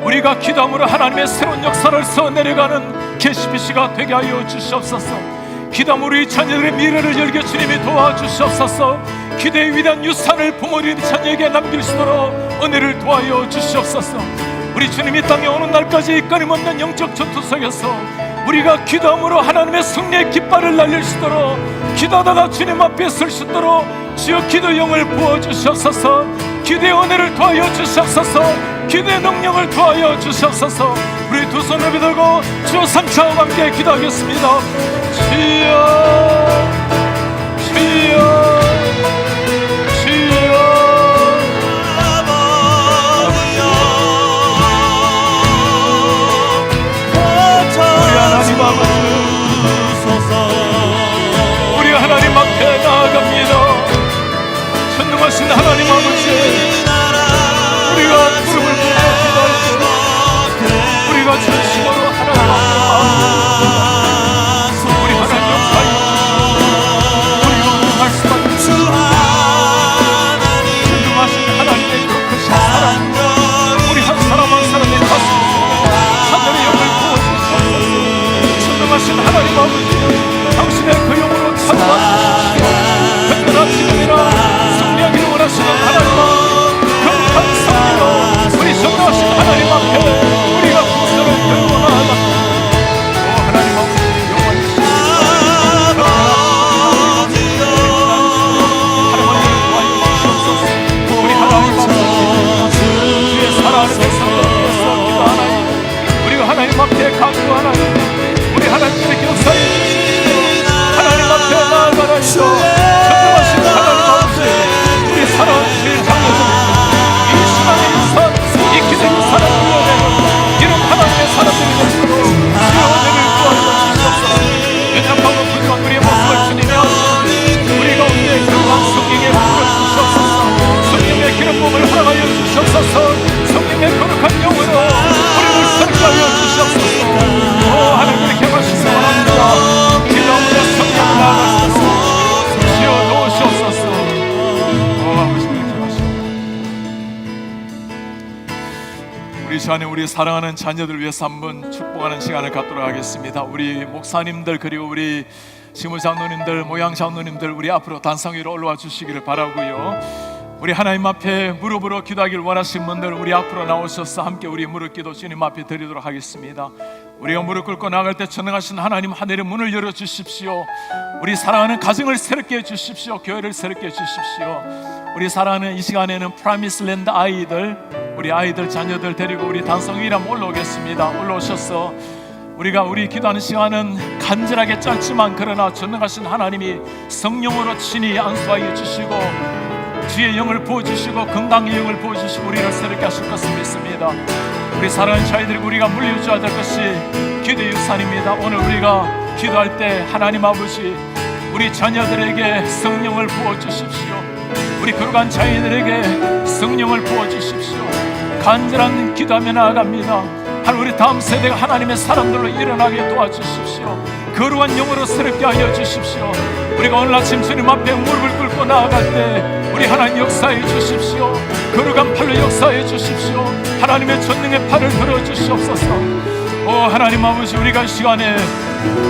우리가 기도함으로 하나님의 새로운 역사를 써내려가는 KCBC가 되게 하여 주시옵소서. 기도함으로 우리 자녀들의 미래를 열게 주님이 도와주시옵소서. 기도의 위대한 유산을 부모님 자녀에게 남길 수 있도록 은혜를 도와여 주시옵소서. 우리 주님이 땅에 오는 날까지 끊임없는 영적 전투 속에서 우리가 기도함으로 하나님의 승리의 깃발을 날릴 수 있도록, 기도하다가 주님 앞에 설 수 있도록 주여 기도의 영을 부어주시옵소서. 기도의 은혜를 도와여 주시옵소서. 기도의 능력을 도와여 주시옵소서. 우리 두 손을 들고 주여 3차와 함께 기도하겠습니다. 주여 주여 주여 우리 하나님 아버지, 우리 하나님 앞에 나아갑니다. 전능하신 하나님 아버지, 우리가 무릎을 꿇고 기도할 때 우리가 전심으로 하나님 앞에 우리 하나님 역사에 우리가 응할 수밖에 없습니다. 전능하신 하나님의 그 크신 사랑, 우리 한 사람 한 사람의 가슴에 하늘의 영을 부어주시옵소서. 전능하신 하나님 아버지, 당신의 그 영으로 찬양하시옵소서. 특별한 지금이나 승리하기를 원하시는 하나님 아버지, 거룩한 성리로 우리 전능하신 하나님 앞에 우리가 구원을 들고 나아갑니다. 오 하나님 아버지, 영광 주시옵소서. 하나님을 도와여 주시옵소서. 우리 하나님 아버지, 주의 사랑하는 백성들 위해서 기도하나니 우리가 하나님 앞에 간구하나니 우리 하나님의 역사에 하나님 앞에 나아가나니 전능하신 하나님 아버지, 우리 사랑하는 주의 자녀들 이 신앙의 유산, 이 기도의 유산을 이어내는 이런 하나님의 사람들이 되시도록 주의 은혜를 구하여 주시옵소서. 연약하고 부족한 우리의 모습을 주님이 아시니 우리 가운데 그러한 성령의 불을 주시옵소서. 성령의 기름 부음을 허락하여 주시옵소서. 성령의 거룩한 영으로 우리를 설교하여 주시옵소서. 오 하나님, 그렇게 말씀을 원합니다. 기도함으로 성령 나아가시도록 주여 도우시옵소서. 오 아버지, 그렇게 말씀합니다. 우리 시간에 우리 사랑하는 자녀들 위해서 한번 축복하는 시간을 갖도록 하겠습니다. 우리 목사님들 그리고 우리 지무장로님들, 모양장로님들 우리 앞으로 단상 위로 올라와 주시기를 바라고요. 우리 하나님 앞에 무릎으로 기도하기를 원하시는 분들 우리 앞으로 나오셔서 함께 우리 무릎 기도 주님 앞에 드리도록 하겠습니다. 우리가 무릎 꿇고 나아갈 때 전능하신 하나님 하늘의 문을 열어주십시오. 우리 사랑하는 가정을 새롭게 해주십시오. 교회를 새롭게 해주십시오. 우리 사랑하는 이 시간에는 프라미스랜드 아이들, 우리 아이들 자녀들 데리고 우리 단성위람 올라오겠습니다. 올라오셔서 우리 기도하는 시간은 간절하게 짧지만 그러나 전능하신 하나님이 성령으로 친히 안수하여 주시고 주의 영을 부어주시고 건강의 영을 부어주시고 우리를 새롭게 하실 것을 믿습니다. 우리 사랑하는 자녀들이 우리가 물려줘야 될 것이 기도의 유산입니다. 오늘 우리가 기도할 때 하나님 아버지 우리 자녀들에게 성령을 부어주십시오. 우리 거룩한 자녀들에게 성령을 부어주십시오. 간절한 기도하며 나아갑니다. 우리 다음 세대가 하나님의 사람들로 일어나게 도와주십시오. 거룩한 영으로 새롭게 하여 주십시오. 우리가 오늘 아침 주님 앞에 무릎을 꿇고 나아갈 때 우리 하나님 역사해 주십시오. 거룩한 팔로 역사해 주십시오. 하나님의 전능의 팔을 들어주시옵소서. 오 하나님 아버지, 우리가 이 시간에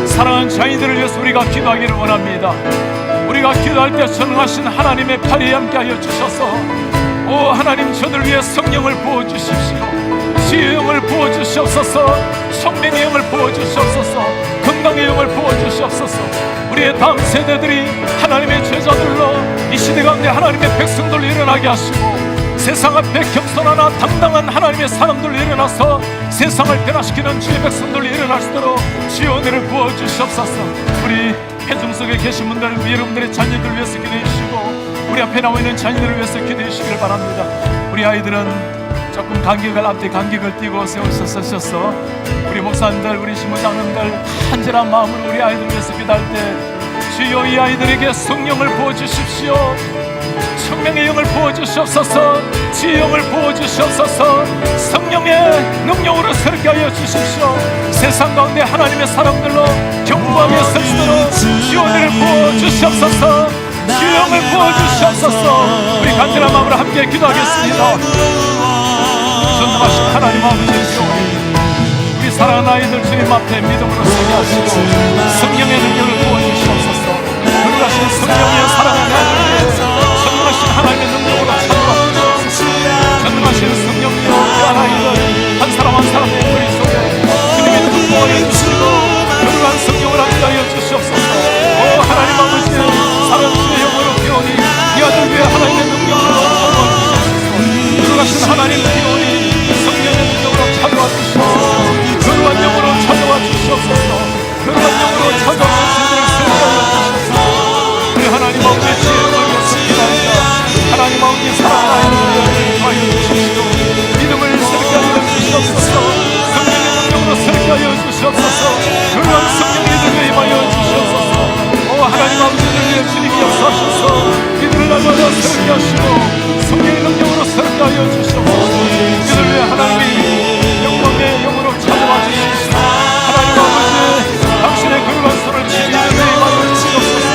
사랑하는 자녀들을 위해서 우리가 기도하기를 원합니다. 우리가 기도할 때 전능하신 하나님의 팔이 함께하여 주셔서 오 하나님, 저들 위해 성령을 부어주십시오. 지혜의 영을 부어주시옵소서. 성령의 영을 부어주시옵소서. 건강의 영을 부어주시옵소서. 우리의 다음 세대들이 하나님의 제자들로 이 시대 가운데 하나님의 백성들로 일어나게 하시고 세상 앞에 겸손하나 당당한 하나님의 사람들로 일어나서 세상을 변화시키는 주의 백성들로 일어날 수 있도록 주의 은혜를 부어주시옵소서. 우리 회중 속에 계신 분들, 여러분들의 자녀들 위해서 기도해 주시고 우리 앞에 나와 있는 자녀들을 위해서 기도해 주시길 바랍니다. 우리 아이들은 조금 앞뒤 간격을 띄고 세우셔서 우리 목사님들, 우리 신부장님들 간절한 마음으로 우리 아이들을 위해서 기도할 때 주여 이 아이들에게 성령을 부어주십시오. 성령의 영을 부어주시옵소서. 지혜의 영을 부어주시옵소서. 성령의 능력으로 새롭게 하여 주십시오. 세상 가운데 하나님의 사람들로 경고하며 서시도록 주의 은혜를 부어주시옵소서. 주의 영을 부어주시옵소서. 우리 간절한 마음으로 함께 기도하겠습니다. 전능하신 하나님 아버지, 우리 사랑하는 아이들 주님 앞에 믿음으로 서게 하시고 성령의 능력을 부어주시옵소서. 거룩하신 성령의 사랑하는 아이들에게 전능하신 하나님의 능력으로 찾아와주시옵소서. 전능하신 성령이여 귀한 아이들 한 사람 한 사람의 머리 속에 주님의 능력 부어여 주시고 거룩한 성령을 함께하여 주시옵소서. 오 하나님 아버지, 사랑 주의 영으로 깨우니 이 아들 위에 하나님의 능력으로 찾아와 주시옵소서. 거룩하신 하나님 깨우니 성령의 능력으로 찾아와 주시옵소서. 거룩한 영으로 찾아와 주시옵소서. 거룩한 영으로 찾아와 주시기를 세워하여 주시옵소서. 우리 하나님 아버지의 지혜를 위해서 기도합니다. 하나님 아버지 사랑하는 아이들을 하여 주시옵소서. 믿음을 새롭게 하여 주시옵소서. 성령의 능력으로 새롭게 하여 주시옵소서. 거룩한 성령의 능력에 임하여 주시옵소서. 오 하나님 아버지를 위해 주님이 역사하셔서 이들을 날마다 새롭게 하시고 성령의 능력으로 새롭게 하여 주시옵소서. 이들을 위해 하나님이 영광의 영으로 찾아와 주시옵소서. 하나님 아버지, 당신의 거룩한 손을 치니 이들을 위해 임하여 주시옵소서.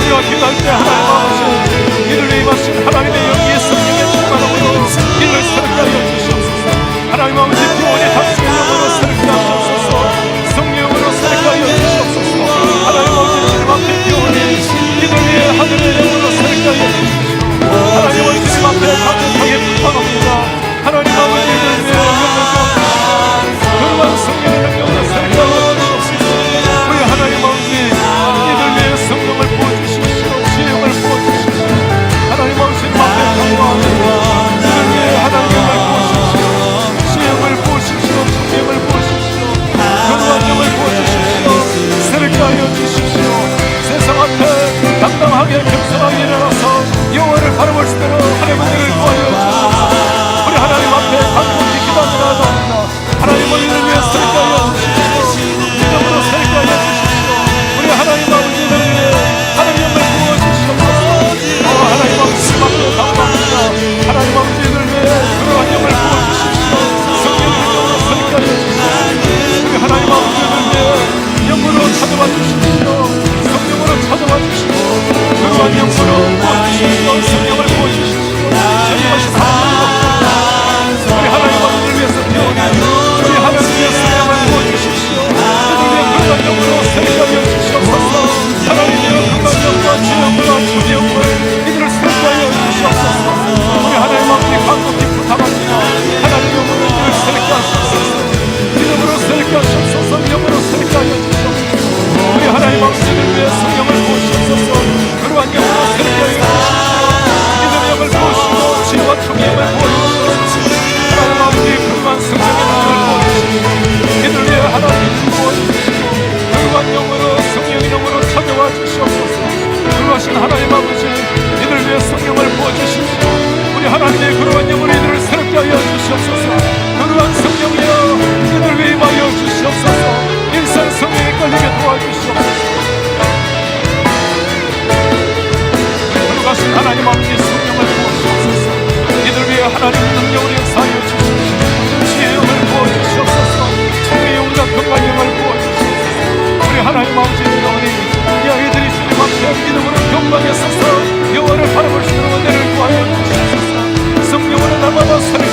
우리가 기도할 때 하나님 아버지, 이들을 위해 임하신 하나님의 영의 성령의 충만함으로 이들을 새롭게 하여 주시옵소서. 하나님 아버지, 구원의 당신의 영으로 새롭게 하시옵소서. 성령으로 새롭게 하여 주시옵소서. 하나님 아버지, 주님 앞에 구원이 이들을 위해 하늘의 영으로 새롭게 하여 주시옵소서. 하나님 아버지, 주님 앞에 강력하게 부탁합니다. 하나님 아버지, 이들을 위해 영광을 주옵소서. 거룩한 성령의 능력으로 새롭게 하여 주시옵소서. 우리 하나님 아버지, 이들을 위해 성령을 부어주십시오. 지혜를 부어주십시오. 하나님 아버지, 주님 앞에 강구합니다. 이들을 위해 하나님의 영을 부어주십시오. 지혜를 부어주십시오. 성령을 부어주십시오. 거룩한 영을 부어주십시오. 새롭게 하여 주십시오. 세상 앞에 당당하게 겸손하게 일어나서 영원을 바라볼 수 있도록 하나님을 구하여 주옵소서. 우리 하나님 앞에 간곡히 기도하며 나아갑니다. 하나님 우리를 위해 새롭게 하여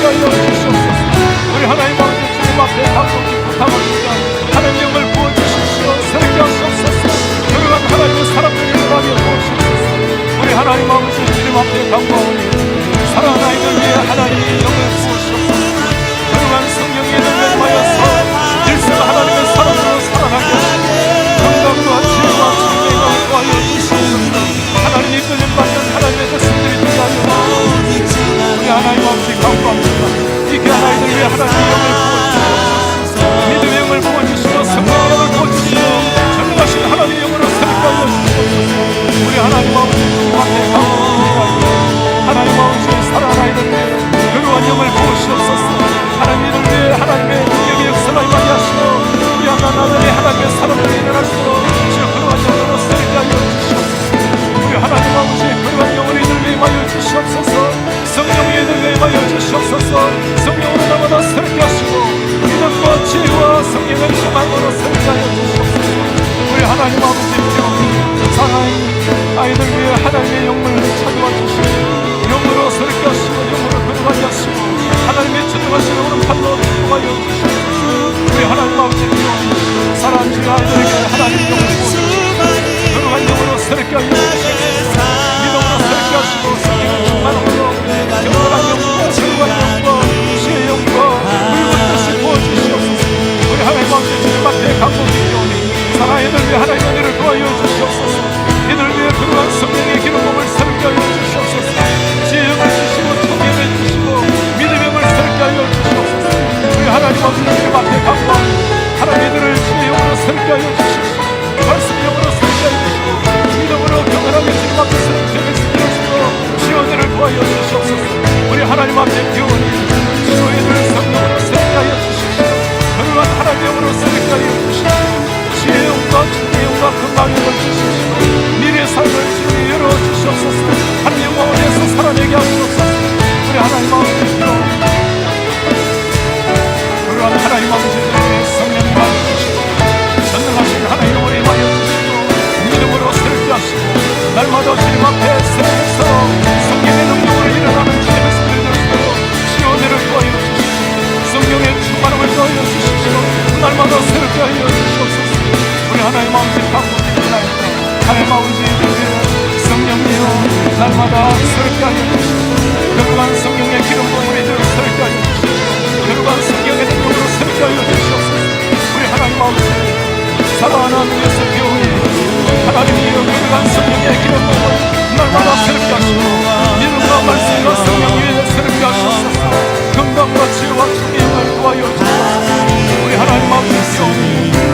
하여 주시옵소서. 우리 하나님 아버지 주님 앞에 간곡히 부탁합니다. 하나님 영을 부어주십시오. 새롭게 하시옵소서. 그러한 하나님의 사람들이 일어나게 도와주옵소서. 우리 하나님 아버지 주님 앞에 간구하오니 사랑하는 아이들 위해 하나님의 영을 부어주옵소서. 그러한 성령의 능력을 하여서 일생 하나님의 사람으로 살아나게 하시고 건강과 지혜와 충만과 구하여 주시옵소서. 하나님이 끌림받는 하나님의 백성들이 되게 하여 주시옵소서. 우리 하나님 아버지 간구합니다. 이 귀한 아이들 위해 하나님의 영을 부어주시옵소서. 믿음의 영을 부어주시고 성령의 영을 부어주시고 전능하신 하나님의 영으로 새롭게 하여 주시옵소서. 우리 하나님 아버지 주님 앞에 간구합니다. 하나님 아버지 사랑하는 아이들 위해 그러한 영을 부으시옵소서. 하나님을 위해 하나님의 능력의 역사를 임하게 하시고 우리 하나님의 하나님의 사람들이 일어날수록 주여 그러한 영으로 새롭게 하여 주시옵소서. 우리 하나님 아버지 그러한 영을 이들 위해 임하여 주시옵소서. 성령의 이들 위해 임하여 주시옵소서. 성령으로 나마다 새롭게 하시고 믿음과 지혜와 성령의 소망으로 새롭게 하여 주시옵소서. 우리 하나님 아버지 사랑하는 아이들 위해 하나님의 영을 찾아와 주시고 영으로 새롭게 하시고 영으로 거듭하게 하시고 하나님의 전능하신 오른팔로 축복하여 주시옵소서. 우리 하나님 아버지 사랑하는 주의 아이들에게 하나님의 영을 부어주시고 거룩한 영으로 새롭게 하여 주시옵소서. 믿음으로 새롭게 하시고 성령의 충만함으로 경건한 영과 거룩한 영과 지혜의 영과 붉은 뜻을 부어주시옵소서. 우리 하나님 아버지 주님 앞에 간곡히 기도하니 사랑하는 이들 위해 하나님의 은혜를 도와여 주시옵소서. 이들 위해 거룩한 성령의 기름부음을 새롭게 하여 주시옵소서. 지혜의 영을 주시고 총명을 주시고 믿음의 영을 새롭게 하여 주시옵소서. 우리 하나님 아버지 주님 앞에 간구하니 하나님 이들을 지혜의 영으로 새롭게 하여 주시옵소서. 말씀의 영으로 새롭게 하여 주시고 믿음으로 경건하게 주님 앞에 새롭게 하시고 지혜의 은혜를 도와여 주시옵소서. 우리 하나님 앞에 기도하니 지혜의 이들을 성령으로 새롭게 하여 주시옵소서. 거룩한 하나님의 영으로 새롭게 하여 주시옵소서. 지혜의 영과 진리의 영과 건강의 영을 주시옵소서. 미래의 삶을 주님 열어주시옵소서. 하나님 영광에서 살아내게 하시옵소서. 우리 하나님 아버지 그러한 하나님 아버지의 성령을 임하여주시고 전능하신 하나님 영을 임하여주시고 믿음으로 새롭게 하시고 날마다 주님 앞에 새로워서 성령의 능력으로 일어나는 주님의 소리를 들으시고 지원을 도와여 주시고 성령의 충만함을 도와여 주시고 날마다 새롭게 하여 주시옵소서. 우리 하나님 아버지 감사드립니다. 하나님 아버지 성령이여 날마다 새롭게 하여 주시고 거룩한 성령의 기름 부음을 이들을 새롭게 하여 주시고 거룩한 성령의 능력으로 새롭게 하여 주시옵소서. 우리 하나님 아버지 사랑하는 예수 교회 하나님이여 거룩한 성령의 기름 부음을 날마다 새롭게 하시고 믿음과 말씀과 성령 위에 새롭게 하시옵소서. 건강과 지혜와 총명을 도와여 주옵소서. 우리 하나님 아버지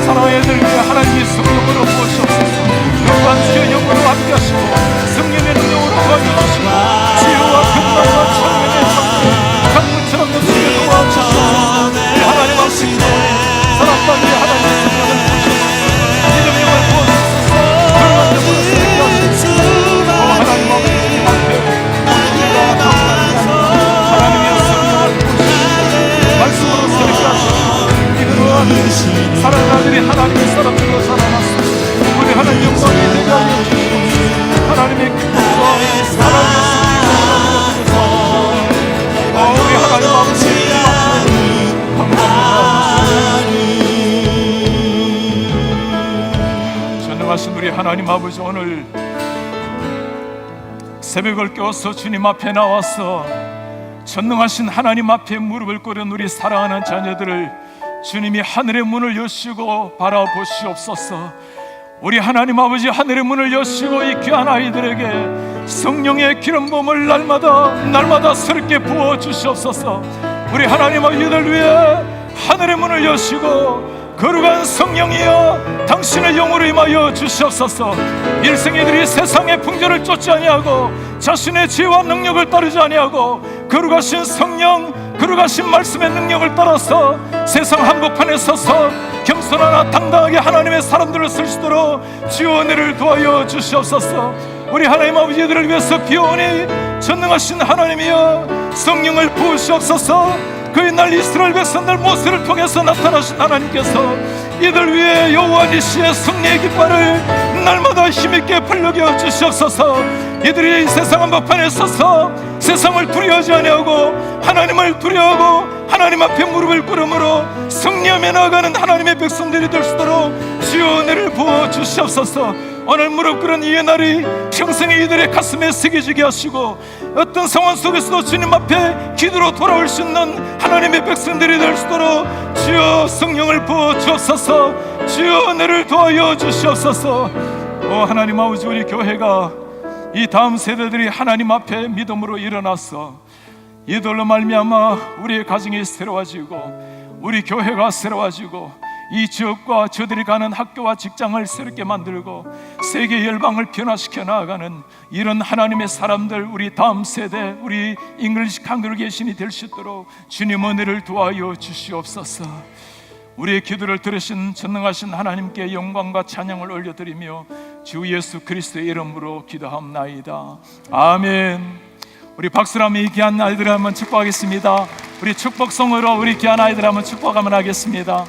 사랑의 애들 위해 하나님이 성령으로 부으시옵소서. 거룩한 주의 영으로 함께 하시고 성령의 능력으로 도와여 주시고 지혜와 건강과 총명의 강물처럼 넘치게 도와주시옵소서. 우리 하나님 아버지 사랑과 위에 하나님의 성령을 부으시옵소서. 믿음의 영을 부어주옵소서. 거룩한 영으로 새롭게 하시옵소서. 하나님 아버지 주님 앞에 우리가 감사합니다. 하나님의 성령을 부으시옵소서. 말씀으로 새롭게 하시옵소서. 사랑하는 아들이 하나님의 사람들로 살아났습니다. 우리 하나님 영광이 되게 하여 주시옵소서. 하나님의 기쁨과 하나님의 승리를 우리 하나님 아버지 감사합니다. 전능하신 우리 하나님 아버지 오늘 새벽을 깨워서 주님 앞에 나와서 전능하신 하나님 앞에 무릎을 꿇은 우리 사랑하는 자녀들을 주님이 하늘의 문을 여시고 바라보시옵소서. 우리 하나님 아버지 하늘의 문을 여시고 이 귀한 아이들에게 성령의 기름 부음을 날마다 새롭게 부어 주시옵소서. 우리 하나님 아버지들 위해 하늘의 문을 여시고 거룩한 성령이여 당신의 영으로 임하여 주시옵소서. 일생이들이 세상의 풍조를 쫓지 아니하고 자신의 지혜와 능력을 따르지 아니하고 거룩하신 성령 거룩하신 말씀의 능력을 따라서 세상 한복판에 서서 겸손하나 당당하게 하나님의 사람들을 쓸 수 있도록 주의 은혜를 도와여 주시옵소서. 우리 하나님 아버지들을 위해서 기원이 전능하신 하나님이여 성령을 부으시옵소서. 그 옛날 이스라엘 백성들 모세를 통해서 나타나신 하나님께서 이들 위해 여호와 니시의 승리의 깃발을 날마다 힘있게 불러겨 주시옵소서. 이들이 이 세상 한복판에 서서 세상을 두려워하지 아니하고 하나님을 두려워하고 하나님 앞에 무릎을 꿇음으로 승리하며 나아가는 하나님의 백성들이 될 수 있도록 주여 은혜를 부어 주시옵소서. 오늘 무릎 꿇은 이 날이 평생에 이들의 가슴에 새겨지게 하시고 어떤 상황 속에서도 주님 앞에 기도로 돌아올 수 있는 하나님의 백성들이 될 수 있도록 주여 성령을 부어 주옵소서. 주여 은혜를 도와여 주시옵소서. 하나님 아버지, 우리 교회가 이 다음 세대들이 하나님 앞에 믿음으로 일어나서 이들로 말미암아 우리의 가정이 새로워지고 우리 교회가 새로워지고 이 지역과 저들이 가는 학교와 직장을 새롭게 만들고 세계 열방을 변화시켜 나아가는 이런 하나님의 사람들, 우리 다음 세대, 우리 잉글리시 컨그리게이션이 될 수 있도록 주님 은혜를 도와여 주시옵소서. 우리의 기도를 들으신 전능하신 하나님께 영광과 찬양을 올려드리며 주 예수 그리스도의 이름으로 기도합나이다. 아멘. 우리 박수라며 이 귀한 아이들을 한번 축복하겠습니다. 우리 축복성으로 우리 귀한 아이들 한번 축복하면 하겠습니다.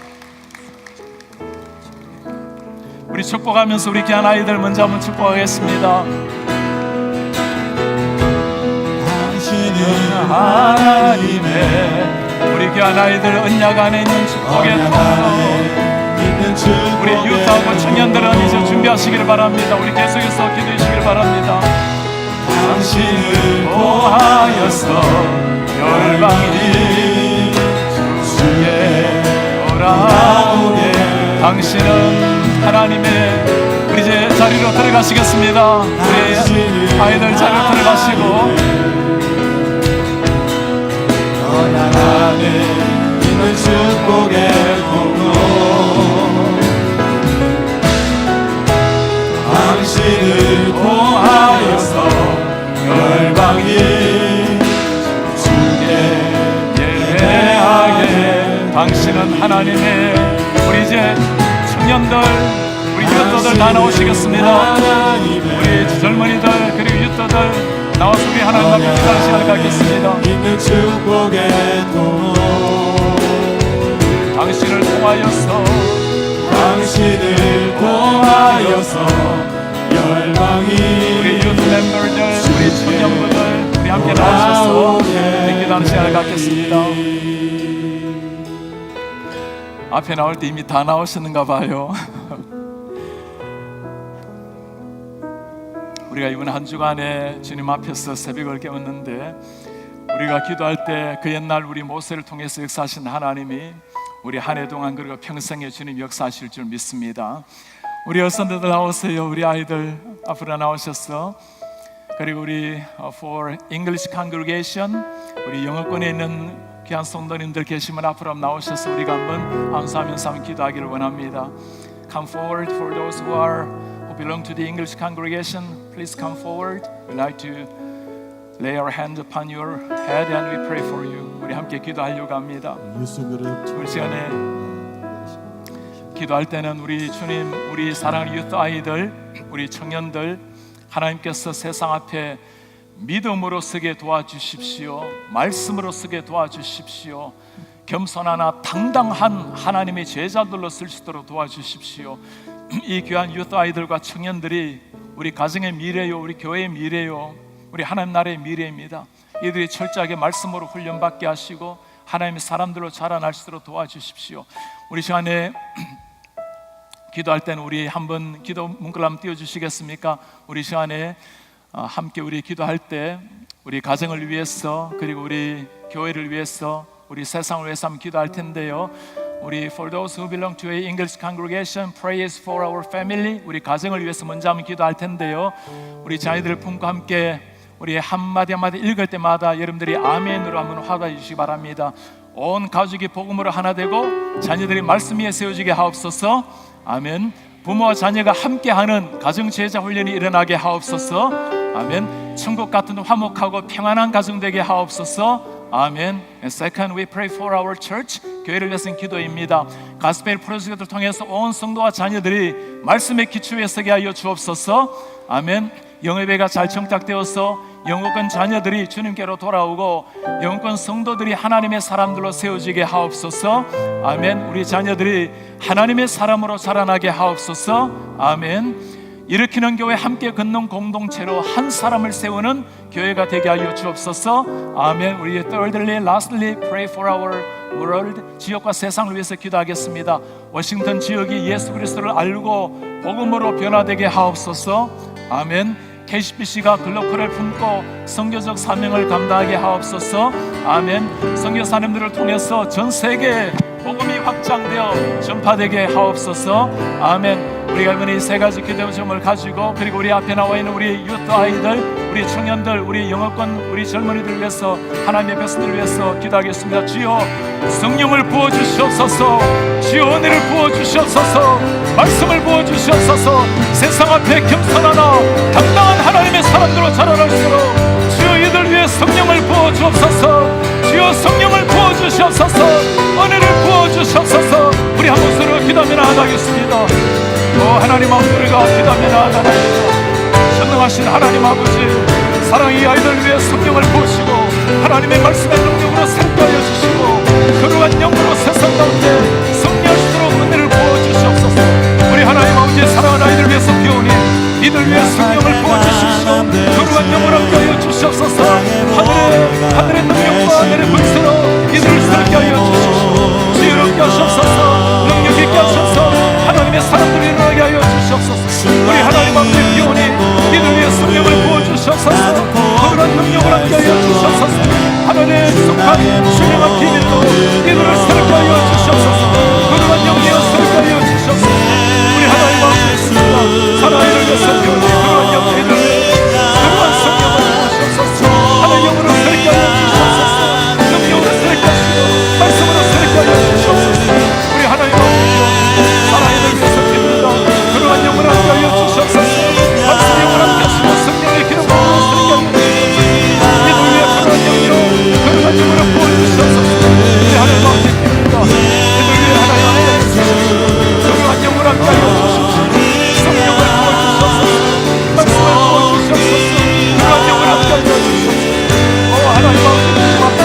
우리 축복하면서 우리 귀한 아이들 먼저 한번 축복하겠습니다. 당신은 하나님의 우리 귀한 아이들 언약 안에 있는 축복의 통로, 우리 유타하고 청년들은 이제 준비하시기를 바랍니다. 우리 계속해서 기도해 주시기를 바랍니다. 당신을 보하여서 열방이 주께 돌아오게. 당신은 하나님의, 우리 이제 자리로 들어가시겠습니다. 우리 아이들 자리로 들어가시고 언약 안에 있는 축복의 통로, 당신을 통하여서 열방이 주께 예배하게. 당신은 하나님의, 우리 이제 청년들, 우리 유토들 다 나오시겠습니다. 우리 젊은이들 그리고 유토들 나와서 우리 하나님 앞에 기도하는 시간을 갖겠습니다. 있는 축복의 통로, 당신을 통하여서, 당신을 통하여서 열방이 우리 유트 멤버들, 우리 청년분들 우리 함께 나오셔서 우리 기도하는 시간을 갖겠습니다. 앞에 나올 때 이미 다 나오셨는가 봐요. 우리가 이번 한 주간에 주님 앞에서 새벽을 깨웠는데, 우리가 기도할 때 그 옛날 우리 모세를 통해서 역사하신 하나님이 우리 한 해 동안 그리고 평생에 주님 역사하실 줄 믿습니다. 우리 어선들 나오세요. 우리 아이들 앞으로 나오셨어. 그리고 우리 for English congregation, 우리 영어권에 있는 귀한 성도님들 계시면 앞으로 나오셔서 우리가 한번 암사하면서 한번 기도하기를 원합니다. Come forward for those who belong to the English congregation. Please come forward. We'd like to lay our hand upon your head and we pray for you. 우리 함께 기도하려고 합니다. 우리 시간에 기도할 때는 우리 주님, 우리 사랑하는 유th 아이들, 우리 청년들, 하나님께서 세상 앞에 믿음으로 서게 도와주십시오. 말씀으로 서게 도와주십시오. 겸손하나 당당한 하나님의 제자들로 쓸 수 있도록 도와주십시오. 이 귀한 유th 아이들과 청년들이 우리 가정의 미래요, 우리 교회의 미래요, 우리 하나님 나라의 미래입니다. 이들이 철저하게 말씀으로 훈련받게 하시고 하나님의 사람들로 자라날 수 있도록 도와주십시오. 우리 시간에 기도할 때는 우리 한번 기도 문구를 한번 띄워주시겠습니까? 우리 시간에 함께 우리 기도할 때 우리 가정을 위해서 그리고 우리 교회를 위해서 우리 세상을 위해서 한번 기도할 텐데요. 우리 for those who belong to a English congregation, praise for our family. 우리 가정을 위해서 먼저 한번 기도할 텐데요. 우리 자녀들 품과 함께 우리 한마디 한마디 읽을 때마다 여러분들이 아멘으로 한번 화답해 주시기 바랍니다. 온 가족이 복음으로 하나 되고 자녀들이 말씀 위에 세워지게 하옵소서. 아멘. 부모와 자녀가 함께하는 가정 제자 훈련이 일어나게 하옵소서. 아멘. 천국 같은 화목하고 평안한 가정 되게 하옵소서. 아멘. And second, we pray for our church. 교회를 위해서는 기도입니다. 가스펠 프로젝트를 통해서 온 성도와 자녀들이 말씀의 기초에 서게 하여 주옵소서. 아멘. 영예배가 잘 정착되어서 영국권 자녀들이 주님께로 돌아오고 영국권 성도들이 하나님의 사람들로 세워지게 하옵소서. 아멘. 우리 자녀들이 하나님의 사람으로 자라나게 하옵소서. 아멘. 일으키는 교회, 함께 걷는 공동체로 한 사람을 세우는 교회가 되게 하여 주옵소서. 아멘. 우리 thirdly, lastly, pray for our world. 지역과 세상을 위해서 기도하겠습니다. 워싱턴 지역이 예수 그리스도를 알고 복음으로 변화되게 하옵소서. 아멘. KCBC가 글로컬을 품고 선교적 사명을 감당하게 하옵소서. 아멘. 선교사님들을 통해서 전 세계에 복음이 확장되어 전파되게 하옵소서. 아멘. 우리가 이번에 이 세 가지 기도 점을 가지고, 그리고 우리 앞에 나와 있는 우리 유트 아이들, 우리 청년들, 우리 영어권, 우리 젊은이들 위해서, 하나님의 백성들을 위해서 기도하겠습니다. 주여 성령을 부어주시옵소서. 주여 은혜를 부어주시옵소서. 말씀을 부어주시옵소서. 세상 앞에 겸손하나 당당한 하나님의 사람들로 자라날수록 주여 이들 위해 성령을 부어주옵소서. 주여 성령을 부어주시옵소서. 은혜를 부어주시옵소서. 우리 한 목소리로 기도하며 나아가겠습니다. 하나님 아버지, 우리가 기도하며 나아가나이다. 전능하신 하나님 아버지, 사랑의 이 아이들 위해 성령을 부으시고 하나님의 말씀의 능력으로 살게하여 주시고 거룩한 영으로 세상 가운데 승리하시도록 은혜를 부어주시옵소서. 우리 하나님 아버지, 사랑하는 아이들 위해서 기도하니 이들 위해 성령을 부어주십시오. 거룩한 영으로 함께하여 주시옵소서. 하늘의 능력과 하늘의 불새로 이들을 살게하여 주십시오. 지혜롭게 하시옵소서. 능력 있게 하셔서 하나님의 사람들이 일어나게 하여 주시옵소서. 우리 하나님 아버지 기원이 이들 위해 성령을 부어주시옵소서. 거룩한 능력을 함께 하여 주시옵소서. 하나님의 속한 신령한 비밀로 이들을 새롭게 하여 주시옵소서. 거룩한 영리여 새롭게 하여 주시옵소서. 우리 하나님 아버지 있습니다. 사랑을 위해서 기원이 거룩한 영리를 거룩한 성령을 부어주시옵소서. 하나님 영으로 새롭게 하여 주시옵소서. 능력으로 새롭게 하시고 말씀으로 새롭게 하여 주시옵소서. 우리 하나님 아버지 사랑을 위해서 기도합니다. 거룩한 영을 함께 하여 주시옵소서. 말씀의 영을 함께 하시고 성령의 기름으로 새롭게 하여 주시옵소서. 이들 위해 거룩한 영으로 거룩한 영으로 부어주시옵소서. 우리 하나님 아버지 기도합니다. 이들 위해 하나님 함께 해주시옵소서. 거룩한 영을 함께 하여 주시옵소서. 성령을 부어주시옵소서. 말씀을 부어주시옵소서. 거룩한 영을 함께 하여 주시옵소서. 하나님 아버지 기도합니다.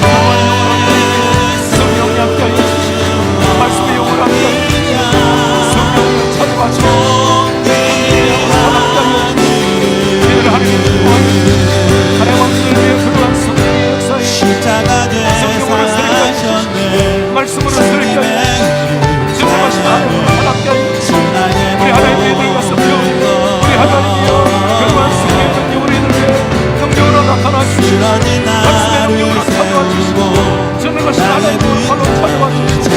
거룩한 영을 함께 성령이 함께 하여 주시옵소서. 말씀의 영을 함께 하여 주시옵소서. 성령을 찾아와 주시옵소서. 하나님의 영을 함께 하여 주시옵소서. 이들을 하나님 도와주시옵소서. 하나님 아버지를 위해 그러한 성령의 역사에 성령으로 새롭게 하여 주시옵소서. 말씀으로 새롭게 하여 주시옵소서. 진정하신 하나님으로 함께 하여 주시옵소서. 우리 하나님의 이들을 위해서 배우니까 우리 하나님이여 그러한 성령의 능력으로 이들을 위해 능력으로 나타나 주시옵소서. 말씀의 능력으로 찾아와 주시고 전능하신 하나님으로 바로 찾아와 주시옵소서.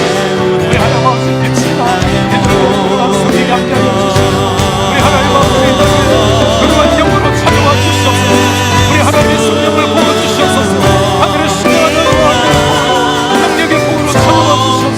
우리 하나님 아버지 빛이나 이들을 그러한 성령이 함께 하여 주시옵소서. 우리 하나님 아버지 이들을 그러한 영으로 찾아와 주시옵소서. 우리 하나님의 성령을 부어주시옵소서. 하늘의 신령한 은혜와 능력의 복으로 찾아와 주시옵소서.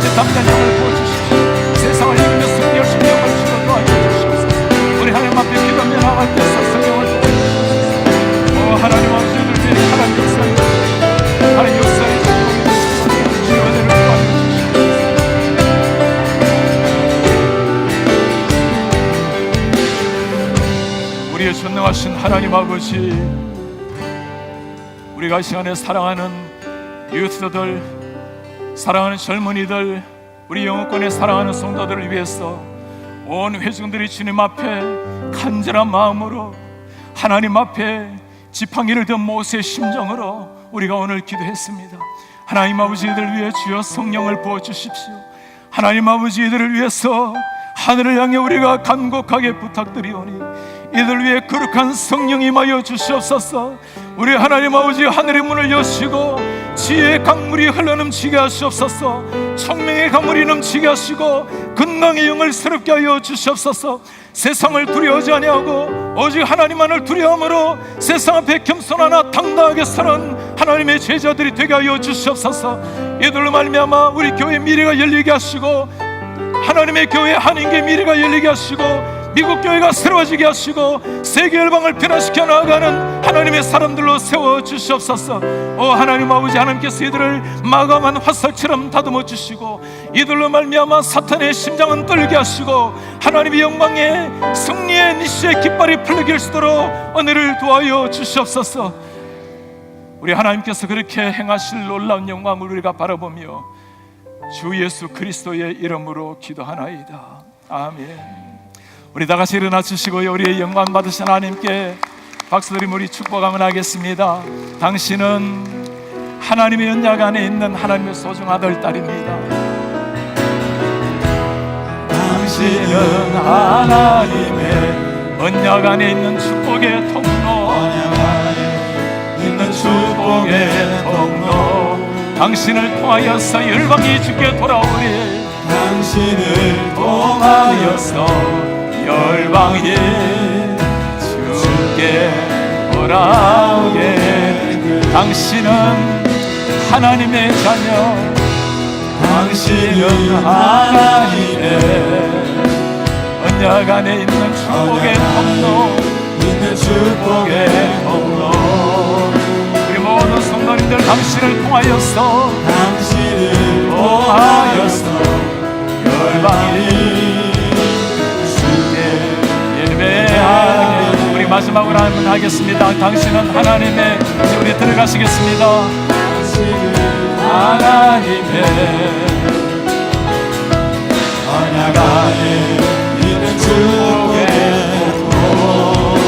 예수의 담대한 영을 부어주십시오. 세상을 이기며 승리할 수 있는 영을 주시고 도와주시옵소서. 우리 하나님 앞에 기도하며 나갈 때 성령을 부어주시옵소서. 하나님 아버지를 위해 하나님 역사에 하나님 역사에 주의 은혜를 구하여 주시옵소서. 우리의 전능하신 하나님 아버지, 우리가 이 시간에 사랑하는 유튜버들, 사랑하는 젊은이들, 우리 영어권의 사랑하는 성도들을 위해서 온 회중들이 주님 앞에 간절한 마음으로 하나님 앞에 지팡이를 든 모세의 심정으로 우리가 오늘 기도했습니다. 하나님 아버지, 이들을 위해 주여 성령을 부어주십시오. 하나님 아버지, 이들을 위해서 하늘을 향해 우리가 간곡하게 부탁드리오니 이들을 위해 거룩한 성령 임하여 주시옵소서. 우리 하나님 아버지, 하늘의 문을 여시고 지혜의 강물이 흘러넘치게 하시옵소서. 청명의 강물이 넘치게 하시고 건강의 영을 새롭게 하여 주시옵소서. 세상을 두려워하지 아니하고 오직 하나님만을 두려움으로 세상 앞에 겸손하나 당당하게 서는 하나님의 제자들이 되게 하여 주시옵소서. 이들로 말미암아 우리 교회 미래가 열리게 하시고 하나님의 교회 한인교회 미래가 열리게 하시고 미국 교회가 새로워지게 하시고 세계 열방을 변화시켜 나아가는 하나님의 사람들로 세워주시옵소서. 하나님 아버지, 하나님께서 이들을 마감한 화살처럼 다듬어 주시고 이들로 말미암아 사탄의 심장은 떨게 하시고 하나님의 영광의 승리의 니시의 깃발이 풀리게 할 수 있도록 은혜를 도와여 주시옵소서. 우리 하나님께서 그렇게 행하실 놀라운 영광을 우리가 바라보며 주 예수 그리스도의 이름으로 기도하나이다. 아멘. 우리 다 같이 일어나 주시고요, 우리의 영광 받으신 하나님께 박수드리며 우리 축복하면 하겠습니다. 당신은 하나님의 언약 안에 있는 하나님의 소중한 아들, 딸입니다. 당신은 하나님의 언약 안에 있는 축복의 통로, 있는 축복의 통로. 당신을 통하여서 열방이 주께 돌아오리. 당신을 통하여서 열방이 주께 돌아오게. 당신은 하나님의 자녀, 당신은 하나님의 언약 안에 있는 축복의 통로, 있는 축복의 통로. 우리 모든 성도님들, 당신을 통하여서 열방이 우리 마지막으로 한번 하겠습니다. 당신은 하나님의, 이제 우리 들어가시겠습니다. 하나님의 언약 안에 있는 축복의 통로.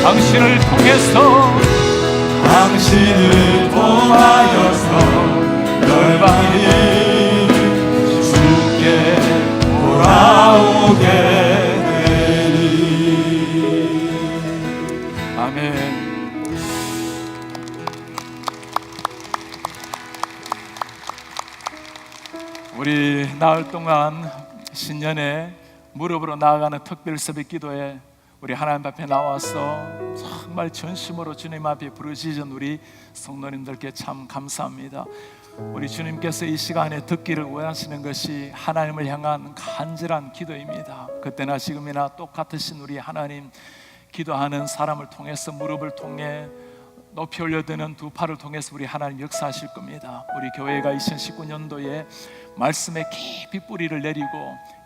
당신을 통해서, 당신을 통하여서 열방이 주께 돌아오게. 아멘. 우리 나흘 동안 신년에 무릎으로 나아가는 특별 새벽 기도에 우리 하나님 앞에 나와서 정말 전심으로 주님 앞에 부르짖은 우리 성도님들께 참 감사합니다. 우리 주님께서 이 시간에 듣기를 원하시는 것이 하나님을 향한 간절한 기도입니다. 그때나 지금이나 똑같으신 우리 하나님, 기도하는 사람을 통해서, 무릎을 통해 높이 올려드는 두 팔을 통해서 우리 하나님 역사하실 겁니다. 우리 교회가 2019년도에 말씀에 깊이 뿌리를 내리고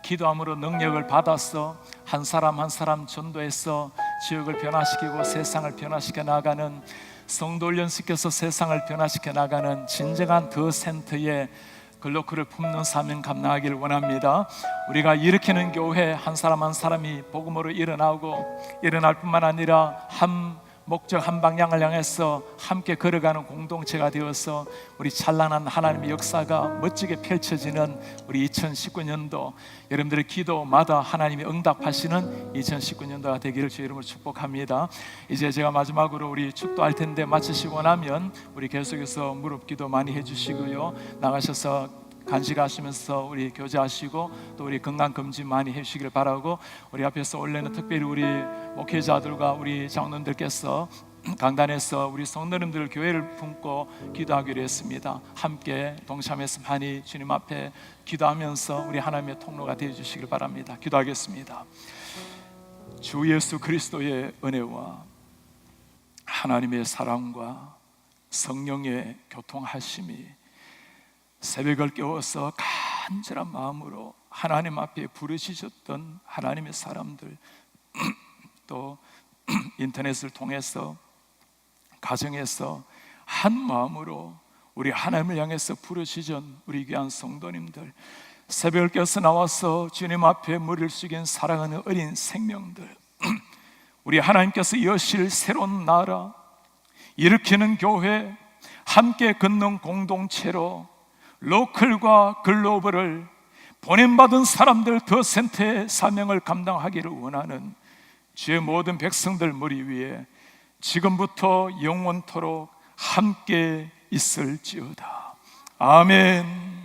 기도함으로 능력을 받아서 한 사람 한 사람 전도해서 지역을 변화시키고 세상을 변화시켜 나가는, 성도 훈련시켜서 세상을 변화시켜 나가는 진정한 더 센터의 글로크를 품는 사명 감당하기를 원합니다. 우리가 일으키는 교회 한 사람 한 사람이 복음으로 일어날 뿐만 아니라 한 목적 한 방향을 향해서 함께 걸어가는 공동체가 되어서 우리 찬란한 하나님의 역사가 멋지게 펼쳐지는 우리 2019년도, 여러분들의 기도마다 하나님이 응답하시는 2019년도가 되기를 주의 이름으로 축복합니다. 이제 제가 마지막으로 우리 축도할 텐데 마치시고 나면 우리 계속해서 무릎 기도 많이 해주시고요, 나가셔서 간식하시면서 우리 교제하시고 또 우리 건강검진 많이 해주시길 바라고, 우리 앞에서 원래는 특별히 우리 목회자들과 우리 장로님들께서 강단에서 우리 성도님들 교회를 품고 기도하기로 했습니다. 함께 동참해서 많이 주님 앞에 기도하면서 우리 하나님의 통로가 되어 주시길 바랍니다. 기도하겠습니다. 주 예수 그리스도의 은혜와 하나님의 사랑과 성령의 교통하심이 새벽을 깨워서 간절한 마음으로 하나님 앞에 부르짖었던 하나님의 사람들, 또 인터넷을 통해서 가정에서 한 마음으로 우리 하나님을 향해서 부르짖은 우리 귀한 성도님들, 새벽을 깨어서 나와서 주님 앞에 머리를 숙인 사랑하는 어린 생명들, 우리 하나님께서 여실 새로운 나라 일으키는 교회, 함께 걷는 공동체로 로컬과 글로벌을 보냄받은 사람들 더 센터의 사명을 감당하기를 원하는 주의 모든 백성들 머리 위에 지금부터 영원토록 함께 있을지어다. 아멘.